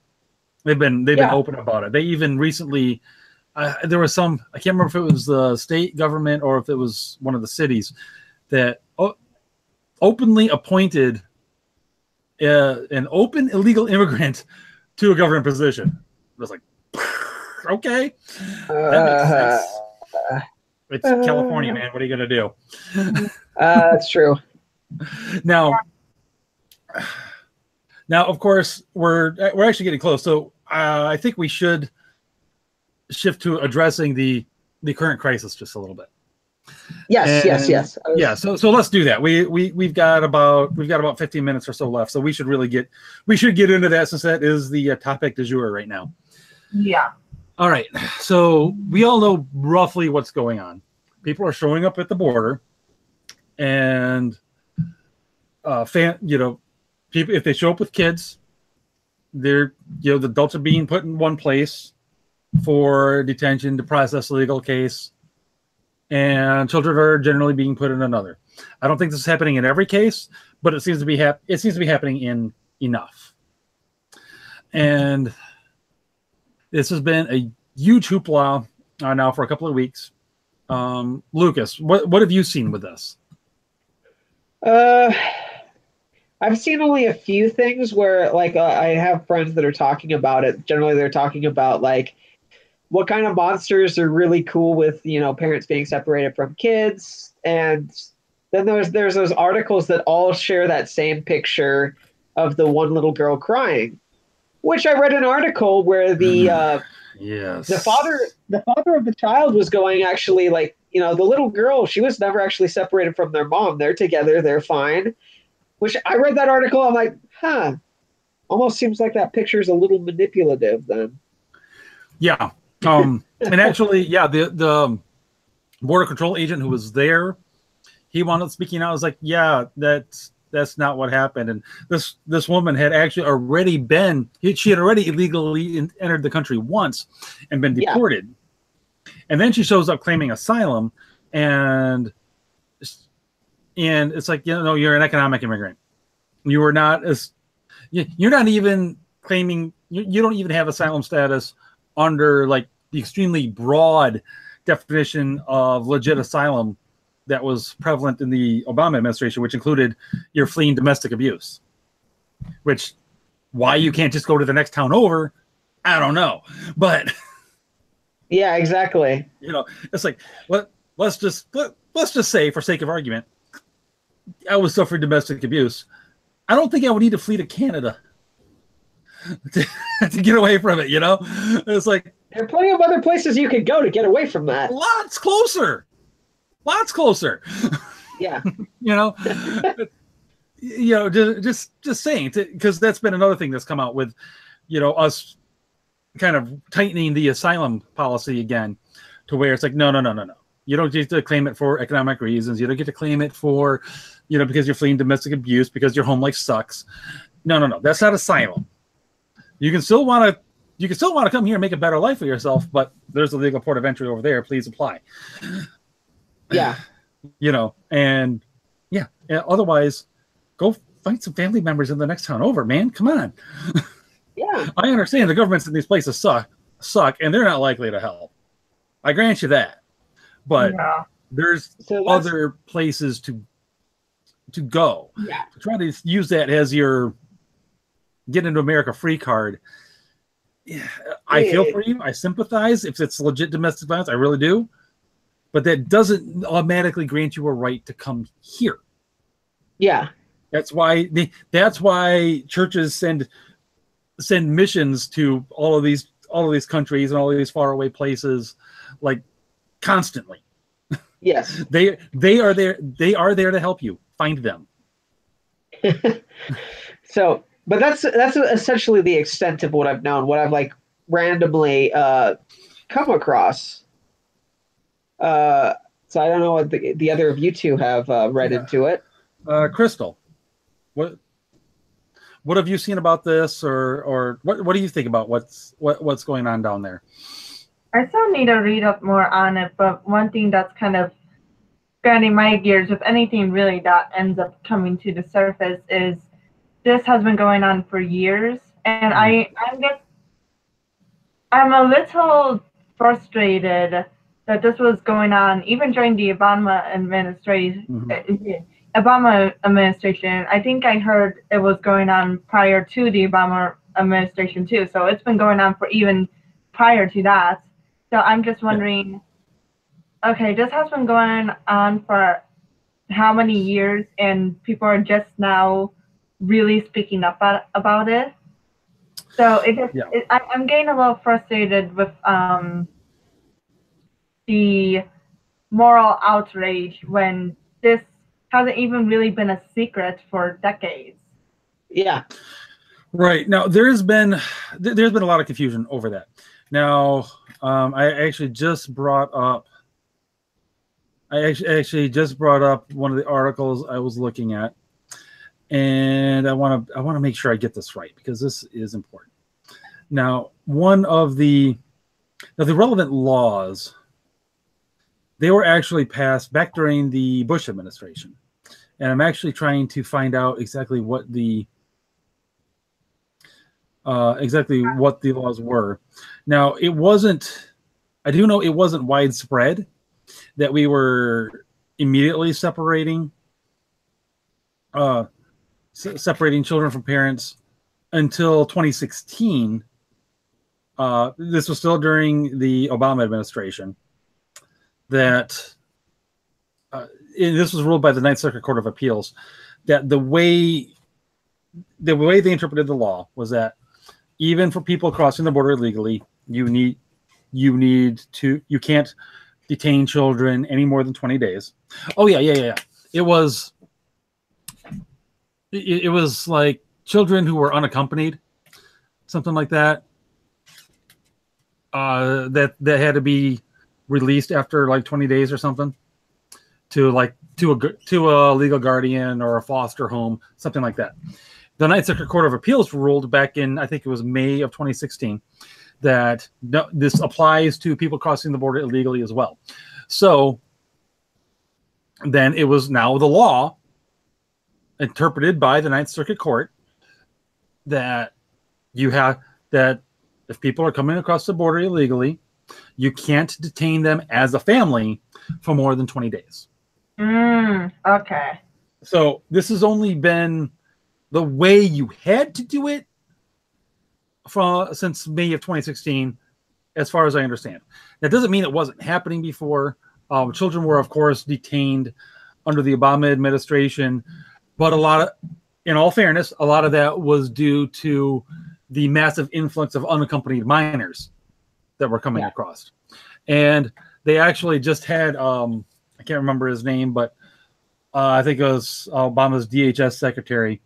They've been open about it. They even recently. There was I can't remember if it was the state government or if it was one of the cities that openly appointed an open illegal immigrant to a government position. It was like, okay, that makes sense. It's California, man. What are you gonna do? That's true. Now, of course, we're actually getting close. So I think we should shift to addressing the current crisis just a little bit. Yes. Yeah. So let's do that. We've got about 15 minutes or so left. So we should get into that, since that is the topic du jour right now. Yeah. All right. So we all know roughly what's going on. People are showing up at the border, and people, if they show up with kids, the adults are being put in one place for detention to process a legal case, and children are generally being put in another. I don't think this is happening in every case, but it seems to be happening in enough. And this has been a huge hoopla now for a couple of weeks. Lucas, what have you seen with this? I've seen only a few things where, like, I have friends that are talking about it. Generally, they're talking about, like, what kind of monsters are really cool with, parents being separated from kids. And then there's those articles that all share that same picture of the one little girl crying, which I read an article where the father of the child was going, actually, like, the little girl, she was never actually separated from their mom. They're together. They're fine. Which I read that article. I'm like, almost seems like that picture is a little manipulative then. Yeah. And actually, the border control agent who was there, he wound up speaking out. I was like, yeah, that's not what happened. And this woman had actually already she had already illegally entered the country once and been deported. Yeah. And then she shows up claiming asylum, and it's like, you're an economic immigrant. You're not even claiming, you don't even have asylum status under, like, the extremely broad definition of legit asylum that was prevalent in the Obama administration, which included you're fleeing domestic abuse. Which, why you can't just go to the next town over, I don't know. But yeah, exactly. It's like, let's just say, for sake of argument, I was suffering domestic abuse. I don't think I would need to flee to Canada to get away from it. It's like, there are plenty of other places you could go to get away from that. Lots closer. Yeah. Just saying, because that's been another thing that's come out with, us kind of tightening the asylum policy again, to where it's like, no. You don't get to claim it for economic reasons. You don't get to claim it for, because you're fleeing domestic abuse, because your home life sucks. No. That's not asylum. You can still want to come here and make a better life for yourself, but there's a legal port of entry over there. Please apply. Yeah. And otherwise, go find some family members in the next town over, man. Come on. Yeah. I understand the governments in these places suck, and they're not likely to help. I grant you that. But there's other places to go. Yeah. To try to use that as your get into America free card. Yeah, I feel for you. I sympathize. If it's legit domestic violence, I really do. But that doesn't automatically grant you a right to come here. Yeah. That's why churches send missions to all of these countries and all of these faraway places, like, constantly. Yes. They are there to help you find them. So, but that's essentially the extent of what I've known, what I've, like, randomly come across. So I don't know what the other of you two have read into it. Crystal, what have you seen about this, or what do you think about what's going on down there? I still need to read up more on it, but one thing that's kind of grinding my gears, if anything really that ends up coming to the surface, is this has been going on for years, and I'm a little frustrated that this was going on even during the Obama administration. I think I heard it was going on prior to the Obama administration too. So it's been going on for even prior to that. So I'm just wondering, okay, this has been going on for how many years, and people are just now really speaking up about it. So I'm getting a little frustrated with the moral outrage when this hasn't even really been a secret for decades. Yeah. Right. Now there's been a lot of confusion over that. Now, I actually just brought up one of the articles I was looking at, and I want to make sure I get this right because this is important. Now, the relevant laws, they were actually passed back during the Bush administration, and I'm actually trying to find out exactly what the laws were. Now, I do know it wasn't widespread that we were immediately separating children from parents until 2016. This was still during the Obama administration. This was ruled by the Ninth Circuit Court of Appeals. That the way they interpreted the law was that even for people crossing the border illegally, you can't detain children any more than 20 days. Oh yeah. It was like children who were unaccompanied, something like that. That had to be released after like 20 days or something to a legal guardian or a foster home, something like that. The Ninth Circuit Court of Appeals ruled back in, I think it was May of 2016, that this applies to people crossing the border illegally as well. So then it was now the law interpreted by the Ninth Circuit Court that if people are coming across the border illegally, you can't detain them as a family for more than 20 days. Okay. So this has only been the way you had to do it since May of 2016, as far as I understand. That doesn't mean it wasn't happening before. Children were, of course, detained under the Obama administration, but in all fairness, a lot of that was due to the massive influx of unaccompanied minors that were coming across. And they actually just had, I can't remember his name, but I think it was Obama's DHS secretary.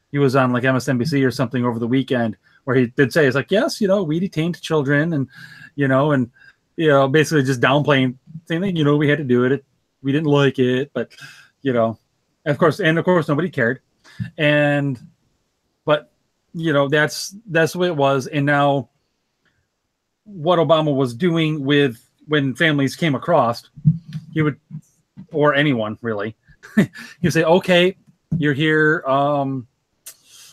He was on like MSNBC or something over the weekend where he did say, it's like, yes, we detained children and basically just downplaying, saying, we had to do it. We didn't like it, but, of course, nobody cared. But that's the way it was. And now what Obama was doing when families came across, he would, or anyone really, he would say, okay, you're here.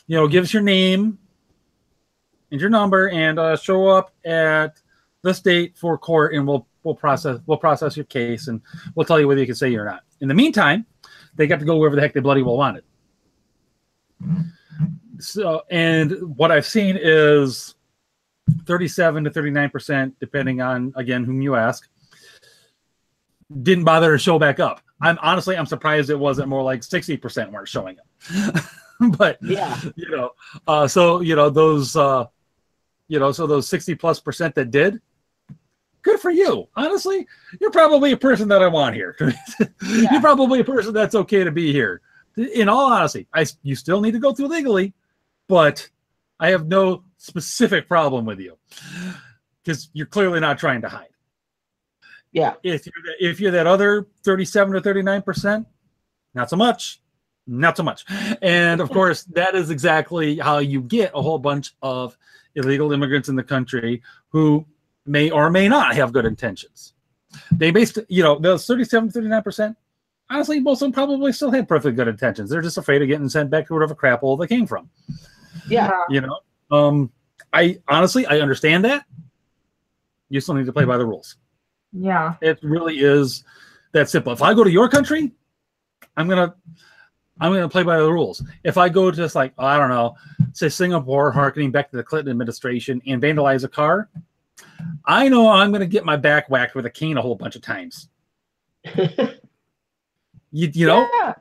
Give us your name and your number and show up at this date for court, and we'll process your case, and we'll tell you whether you can stay or not. In the meantime, they got to go wherever the heck they bloody well wanted. So, and what I've seen is 37 to 39%, depending on, again, whom you ask, didn't bother to show back up. I'm surprised it wasn't more like 60% weren't showing up. But yeah, so those 60+% that did, good for you. Honestly, you're probably a person that I want here. You're probably a person that's okay to be here. In all honesty, you still need to go through legally, but I have no specific problem with you because you're clearly not trying to hide. Yeah. If you're that other 37 or 39%, not so much. Not so much. And of course, that is exactly how you get a whole bunch of illegal immigrants in the country who may or may not have good intentions. They those 37, 39%, honestly, most of them probably still had perfectly good intentions. They're just afraid of getting sent back to whatever crap hole they came from. Yeah. I understand that. You still need to play by the rules. Yeah. It really is that simple. If I go to your country, I'm gonna play by the rules. If I go to I don't know, say Singapore, harkening back to the Clinton administration, and vandalize a car, I know I'm gonna get my back whacked with a cane a whole bunch of times. You know, Yeah.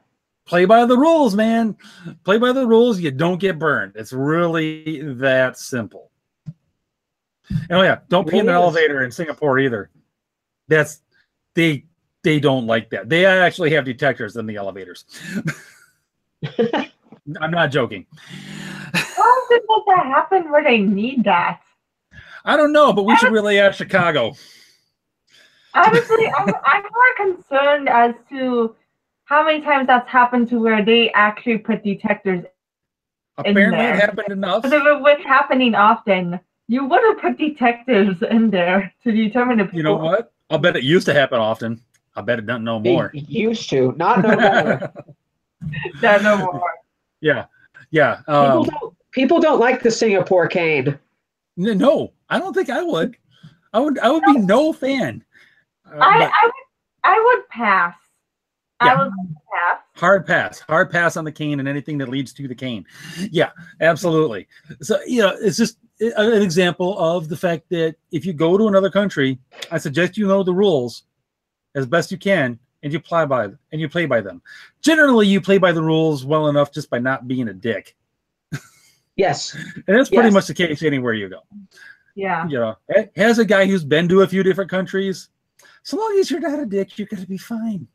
play by the rules, man. Play by the rules. You don't get burned. It's really that simple. And oh yeah, don't pee in an elevator in Singapore either. That's they don't like that. They actually have detectors in the elevators. I'm not joking. How did that happen where they need that? I don't know, but we should really ask Chicago. Honestly, I'm more concerned as to how many times that's happened to where they actually put detectors Apparently, it happened enough. If it was happening often, you would have put detectors in there to determine if you know what? I'll bet it used to happen often. I bet it doesn't no more. It used to, not no more. Not no more. Yeah, yeah. People don't like the Singapore cane. No, I don't think I would. I would be no fan. I would pass. Yeah. I would pass. Hard pass on the cane and anything that leads to the cane. Yeah, absolutely. So, it's just an example of the fact that if you go to another country, I suggest you know the rules as best you can and you play by them. Generally, you play by the rules well enough just by not being a dick. Yes. And that's pretty much the case anywhere you go. Yeah. As a guy who's been to a few different countries, so long as you're not a dick, you're going to be fine.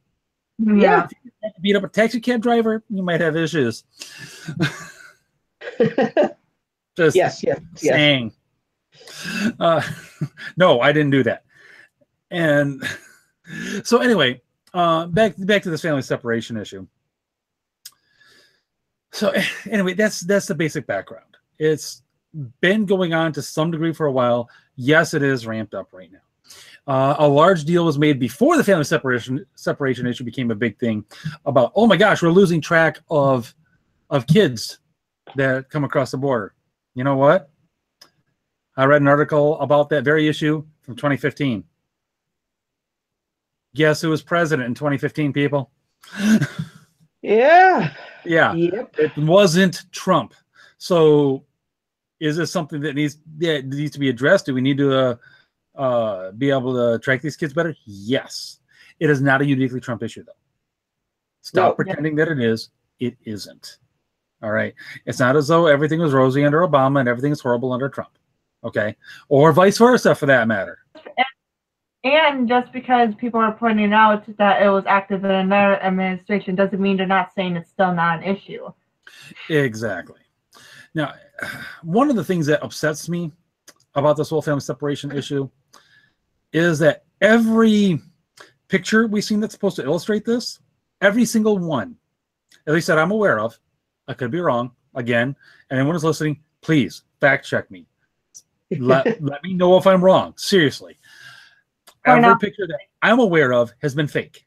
Yeah. If you have to beat up a taxi cab driver, you might have issues. Just yes. saying. No, I didn't do that. And so anyway, back to this family separation issue. So anyway, that's the basic background. It's been going on to some degree for a while. Yes, it is ramped up right now. A large deal was made before the family separation issue became a big thing about, oh my gosh, we're losing track of kids that come across the border. You know what? I read an article about that very issue from 2015. Guess who was president in 2015, people? Yeah. Yeah. Yep. It wasn't Trump. So is this something that needs to be addressed? Do we need to be able to track these kids better? Yes. It is not a uniquely Trump issue, though. Stop pretending that it is. It isn't. All right. It's not as though everything was rosy under Obama and everything is horrible under Trump. Okay. Or vice versa, for that matter. And just because people are pointing out that it was active in another administration doesn't mean they're not saying it's still not an issue. Exactly. Now, one of the things that upsets me about this whole family separation issue is that every picture we've seen that's supposed to illustrate this, every single one, at least that I'm aware of, I could be wrong, again, and anyone who's listening, please fact check me. Let me know if I'm wrong. Seriously. Every picture that I'm aware of has been fake.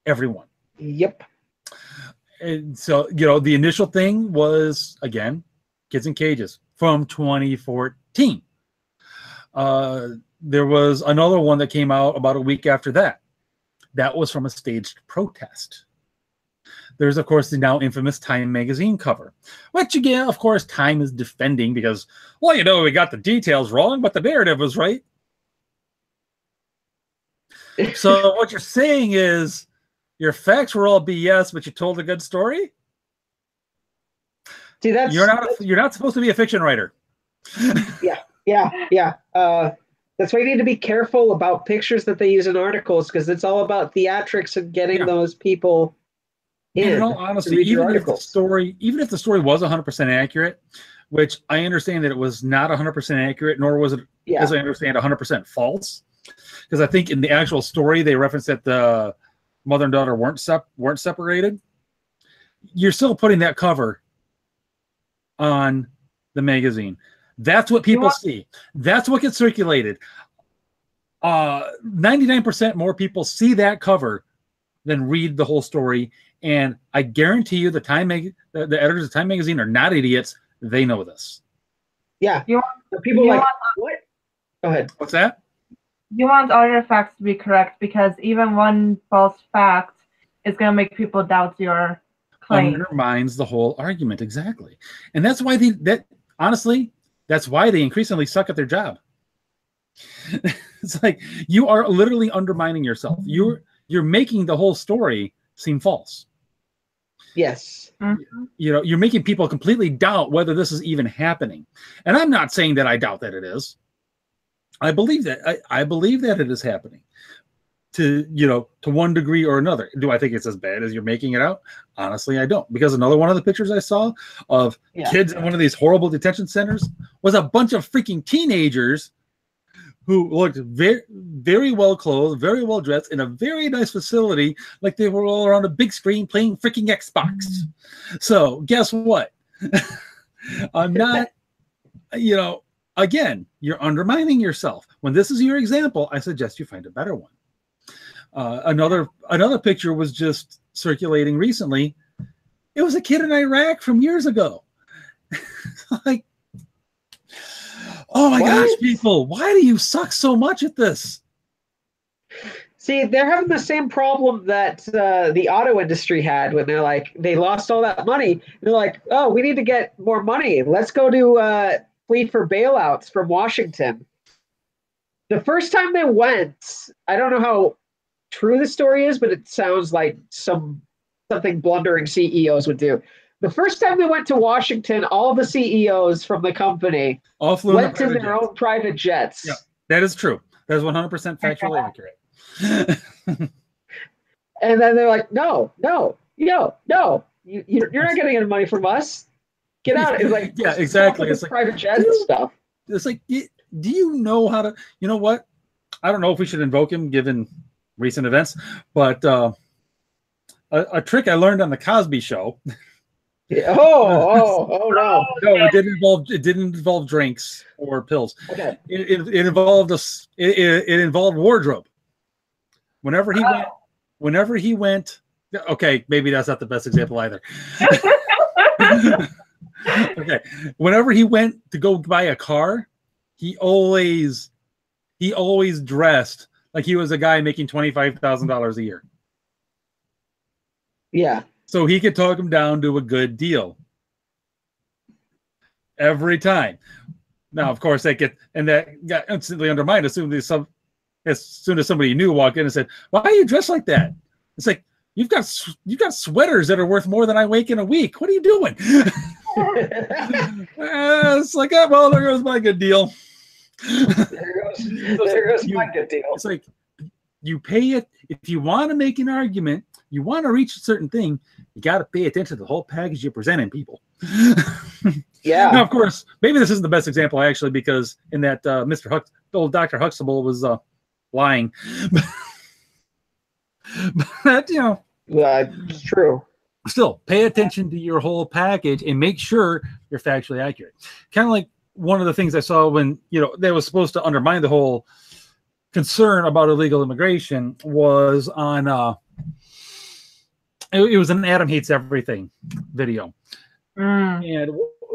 Everyone. Yep. And so, the initial thing was, again, kids in cages from 2014. There was another one that came out about a week after that. That was from a staged protest. There's, of course, the now infamous Time magazine cover, which, again, of course, Time is defending because, well, we got the details wrong, but the narrative was right. So what you're saying is your facts were all BS, but you told a good story? See, you're not supposed to be a fiction writer. Yeah. That's why you need to be careful about pictures that they use in articles, because it's all about theatrics and getting those people in all honesty, even if the story was 100% accurate, which I understand that it was not 100% accurate, nor was it, as I understand, 100% false. Because I think in the actual story they referenced that the mother and daughter weren't separated. You're still putting that cover on the magazine. That's what people see. That's what gets circulated. 99% more people see that cover than read the whole story. And I guarantee you the editors of Time magazine are not idiots. They know this. Yeah. People like, what? Go ahead. What's that? You want all your facts to be correct, because even one false fact is going to make people doubt your claim. Undermines the whole argument, exactly. And that's why honestly, that's why they increasingly suck at their job. It's like you are literally undermining yourself. You're making the whole story seem false. Yes. You know, you're making people completely doubt whether this is even happening. And I'm not saying that I doubt that it is. I believe that I believe that it is happening to, you know, to one degree or another. Do I think it's as bad as you're making it out? Honestly, I don't. Because another one of the pictures I saw of kids in one of these horrible detention centers was a bunch of freaking teenagers who looked very, very well clothed, very well dressed in a very nice facility, like they were all around a big screen playing freaking Xbox. So guess what? I'm not, you know, again, you're undermining yourself. When this is your example, I suggest you find a better one. Another picture was just circulating recently. It was a kid in Iraq from years ago. Like, oh my gosh, people, why do you suck so much at this? See, they're having the same problem that the auto industry had when they're like, they lost all that money. And they're like, oh, we need to get more money. Let's go to plead for bailouts from Washington. The first time they went, I don't know how true the story is, but it sounds like something blundering CEOs would do. The first time they went to Washington, all the CEOs from the company went in their own private jets. Yeah, that is true. That is 100% factually accurate. And then they're like, no, you're not getting any money from us. Get out. It's like, yeah, exactly. It's like private jets and stuff. It's like, do you know how to, you know what? I don't know if we should invoke him given recent events, but a trick I learned on the Cosby Show. No, it didn't involve drinks or pills. Okay. It involved it involved wardrobe. Whenever he went, okay, maybe that's not the best example either. Okay, whenever he went to go buy a car, he always dressed like he was a guy making $25,000 a year. Yeah. So he could talk him down to a good deal every time. Now, of course, that got instantly undermined as soon as somebody new walked in and said, "Why are you dressed like that?" It's like, you've got sweaters that are worth more than I make in a week. What are you doing? It's like, oh, well, there goes my good deal. There goes my good deal. It's like, you pay it if you want to make an argument. You want to reach a certain thing, you got to pay attention to the whole package you're presenting people. Yeah. Now, of course, maybe this isn't the best example, actually, because in that old Dr. Huxtable was lying. But, you know. It's true. Still, pay attention to your whole package and make sure you're factually accurate. Kind of like one of the things I saw when, you know, they was supposed to undermine the whole concern about illegal immigration was on it was an Adam Hates Everything video. And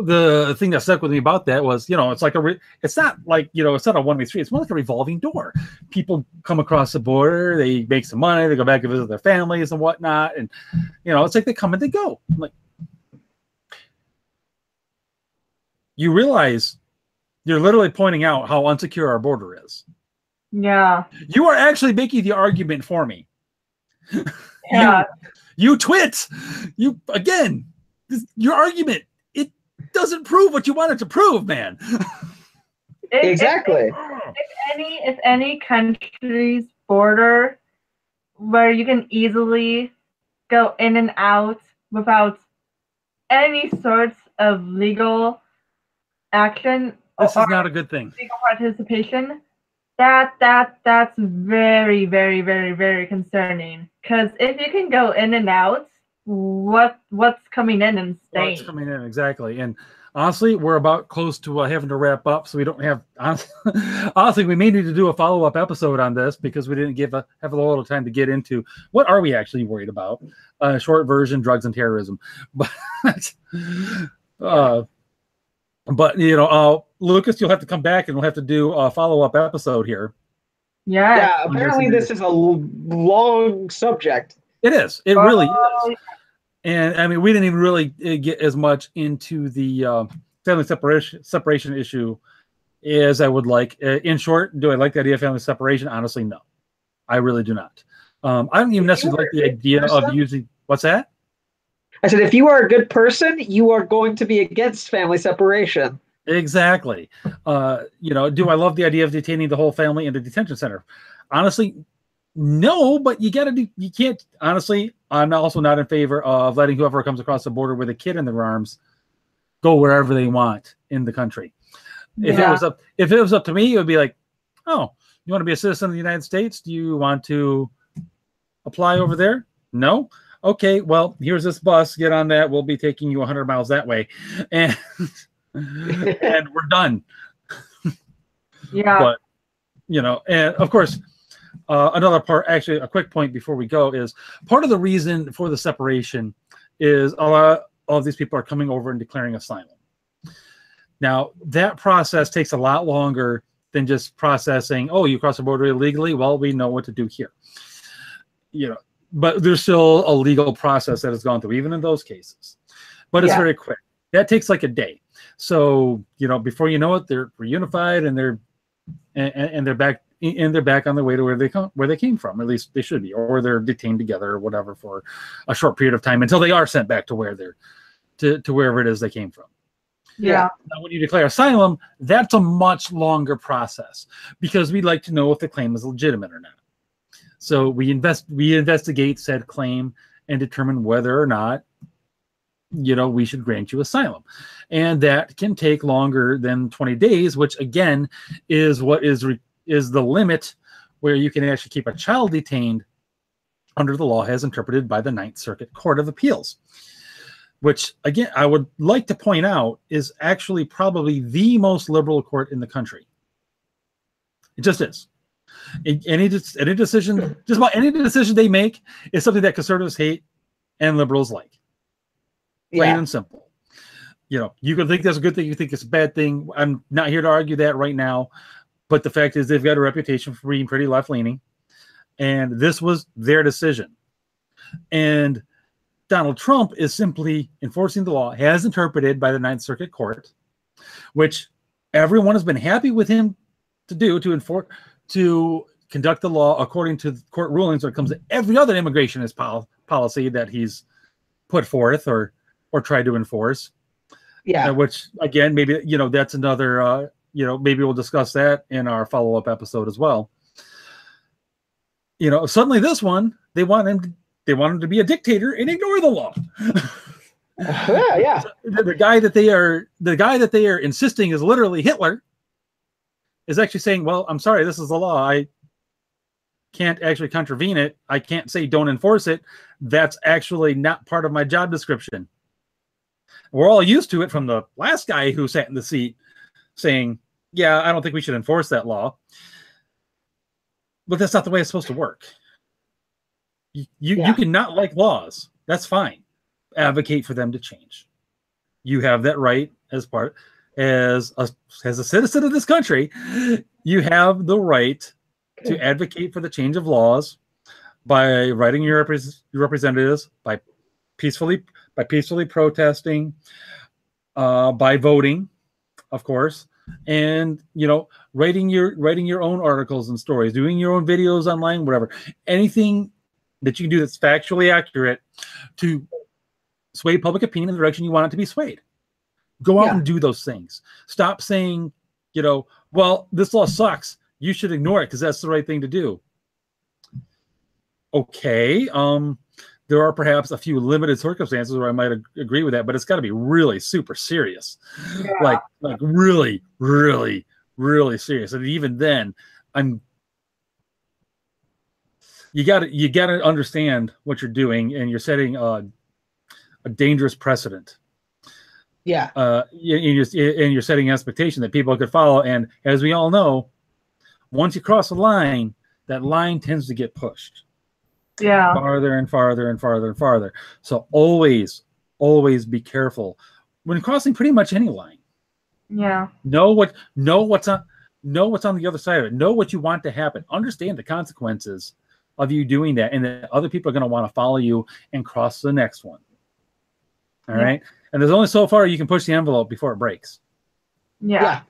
the thing that stuck with me about that was, you know, it's like it's not a one-way street. It's more like a revolving door. People come across the border, they make some money, they go back and visit their families and whatnot. And, you know, it's like they come and they go. I'm like, you realize you're literally pointing out how unsecure our border is. Yeah. You are actually making the argument for me. Yeah. You twit. Your argument, it doesn't prove what you want it to prove, man. Exactly. If any country's border where you can easily go in and out without any sorts of legal action, this is not a good thing. Legal participation, that's very, very, very, very concerning. Because if you can go in and out, what's coming in and staying? What's coming in, exactly. And honestly, we're about close to having to wrap up, so we don't have. Honestly, we may need to do a follow-up episode on this because we didn't have a little time to get into what are we actually worried about. Short version: drugs and terrorism. But you know, Lucas, you'll have to come back and we'll have to do a follow-up episode here. Yeah. Apparently, this is a long subject. It is. It really is. And I mean, we didn't even really get as much into the family separation issue as I would like. In short, do I like the idea of family separation? Honestly, no. I really do not. I don't even necessarily like the idea of using, what's that? I said, if you are a good person, you are going to be against family separation. Exactly. Do I love the idea of detaining the whole family in the detention center? Honestly, no, but you can't, honestly, I'm also not in favor of letting whoever comes across the border with a kid in their arms go wherever they want in the country. If it was up to me, it would be like, oh, you want to be a citizen of the United States? Do you want to apply over there? No? Okay, well, here's this bus. Get on that. We'll be taking you 100 miles that way. And and we're done. Yeah. But, and of course, another part, actually, a quick point before we go is part of the reason for the separation is a lot of these people are coming over and declaring asylum. Now, that process takes a lot longer than just processing, oh, you crossed the border illegally? Well, we know what to do here. But there's still a legal process that has gone through, even in those cases. But it's very quick. That takes like a day. So, before you know it, they're reunified and they're back on their way to where they came from. At least they should be, or they're detained together or whatever for a short period of time until they are sent back to wherever it is they came from. Yeah. Now, when you declare asylum, that's a much longer process because we'd like to know if the claim is legitimate or not. So we investigate said claim and determine whether or not, we should grant you asylum. And that can take longer than 20 days, which again is what is the limit where you can actually keep a child detained under the law as interpreted by the Ninth Circuit Court of Appeals, which again, I would like to point out is actually probably the most liberal court in the country. It just is. Any decision, just about any decision they make is something that conservatives hate and liberals like. Plain and simple. You can think that's a good thing, you think it's a bad thing. I'm not here to argue that right now, but the fact is they've got a reputation for being pretty left-leaning, and this was their decision. And Donald Trump is simply enforcing the law as interpreted by the Ninth Circuit Court, which everyone has been happy with him to do, to conduct the law according to the court rulings when it comes to every other immigration policy that he's put forth or tried to enforce. Yeah. Which again, maybe, that's another, maybe we'll discuss that in our follow-up episode as well. Suddenly this one, they want him to be a dictator and ignore the law. Yeah. The guy that they are insisting is literally Hitler is actually saying, well, I'm sorry, this is the law. I can't actually contravene it. I can't say don't enforce it. That's actually not part of my job description. We're all used to it from the last guy who sat in the seat saying, yeah, I don't think we should enforce that law. But that's not the way it's supposed to work. You can not like laws. That's fine. Advocate for them to change. You have that right as a citizen of this country. You have the right to advocate for the change of laws by writing your representatives, by peacefully protesting, by voting, of course, and writing your own articles and stories, doing your own videos online, whatever. Anything that you can do that's factually accurate to sway public opinion in the direction you want it to be swayed. Go out and do those things. Stop saying, well, this law sucks. You should ignore it because that's the right thing to do. Okay. There are perhaps a few limited circumstances where I might agree with that, but it's got to be really super serious. Yeah. Like really, really, really serious. And even then, you got to understand what you're doing, and you're setting a dangerous precedent. Yeah. And you're setting an expectation that people could follow. And as we all know, once you cross a line, that line tends to get pushed. Yeah. Farther and farther and farther and farther. So always be careful when crossing pretty much any line. Yeah. Know what's on the other side of it. Know what you want to happen. Understand the consequences of you doing that, and that other people are going to want to follow you and cross the next one. All right. And there's only so far you can push the envelope before it breaks. Yeah.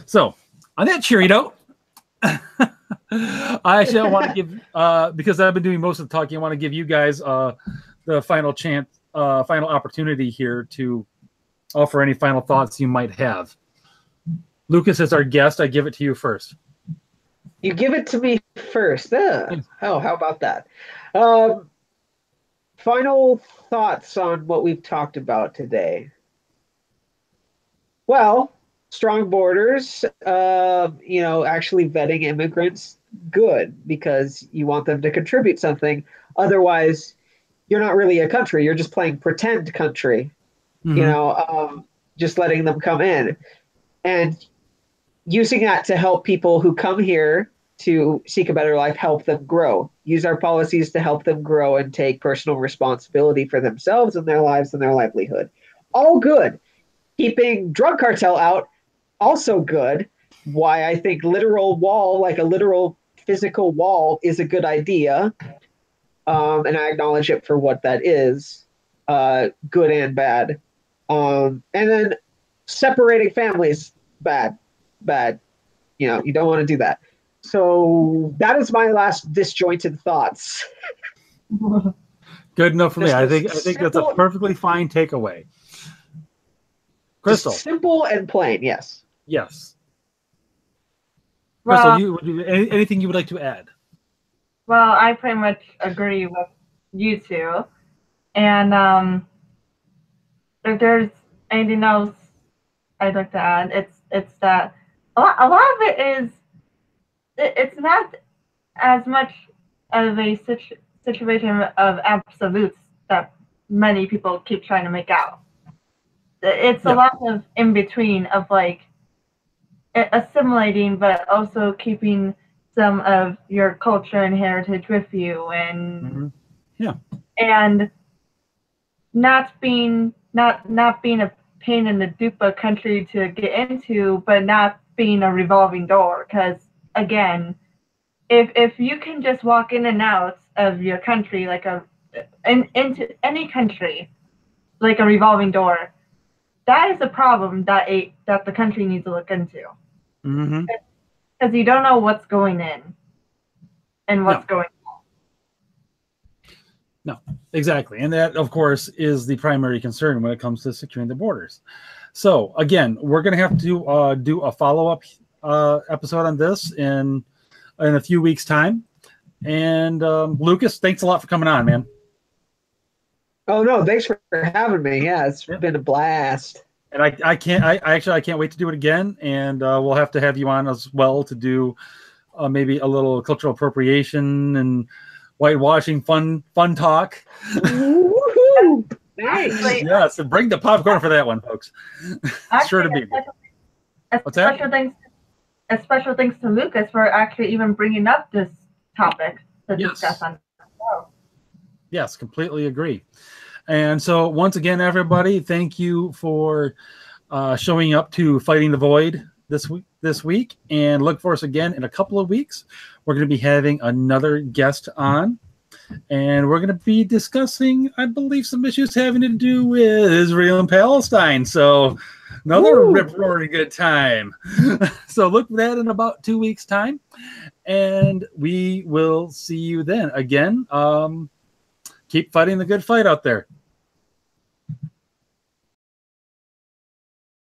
So, on that cheery note, I actually want to give, because I've been doing most of the talking, I want to give you guys the final chance, final opportunity here to offer any final thoughts you might have. Lucas, as our guest, I give it to you first. You give it to me first. Oh, how about that? Final thoughts on what we've talked about today. Well, strong borders, actually vetting immigrants, good, because you want them to contribute something. Otherwise, you're not really a country. You're just playing pretend country, just letting them come in. And using that to help people who come here to seek a better life, help them grow. Use our policies to help them grow and take personal responsibility for themselves and their lives and their livelihood. All good. Keeping drug cartel out, also good. Why I think literal wall, like a literal physical wall, is a good idea. And I acknowledge it for what that is, good and bad. And then separating families, bad. You don't want to do that. So that is my last disjointed thoughts. Good enough for me. I think that's a perfectly fine takeaway. Crystal. Simple and plain, yes. Yes. Well, Crystal, anything you would like to add? Well, I pretty much agree with you two. And if there's anything else I'd like to add, it's that a lot of it is, it's not as much of a situation of absolutes that many people keep trying to make out. It's a lot of in between of like assimilating, but also keeping some of your culture and heritage with you, and and not being a pain in the dupa country to get into, but not being a revolving door. Because again, if you can just walk in and out of your country like into any country like a revolving door, that is a problem that the country needs to look into. Because you don't know what's going in and what's going out. No, exactly. And that, of course, is the primary concern when it comes to securing the borders. So, again, we're going to have to do a follow-up episode on this in a few weeks' time. And Lucas, thanks a lot for coming on, man. Oh, no, thanks for having me. Yeah, it's been a blast. And I can't wait to do it again. And we'll have to have you on as well to do maybe a little cultural appropriation and whitewashing fun talk. Woo-hoo! Nice. Yeah, so bring the popcorn for that one, folks. Sure to be. What's that? A special thanks to Lucas for actually even bringing up this topic to discuss on the show. Yes, completely agree. And so once again, everybody, thank you for showing up to Fighting the Void this week, and look for us again in a couple of weeks. We're going to be having another guest on, and we're going to be discussing, I believe, some issues having to do with Israel and Palestine. So another rip-roaring good time. So look for that in about 2 weeks' time, and we will see you then. Again, keep fighting the good fight out there.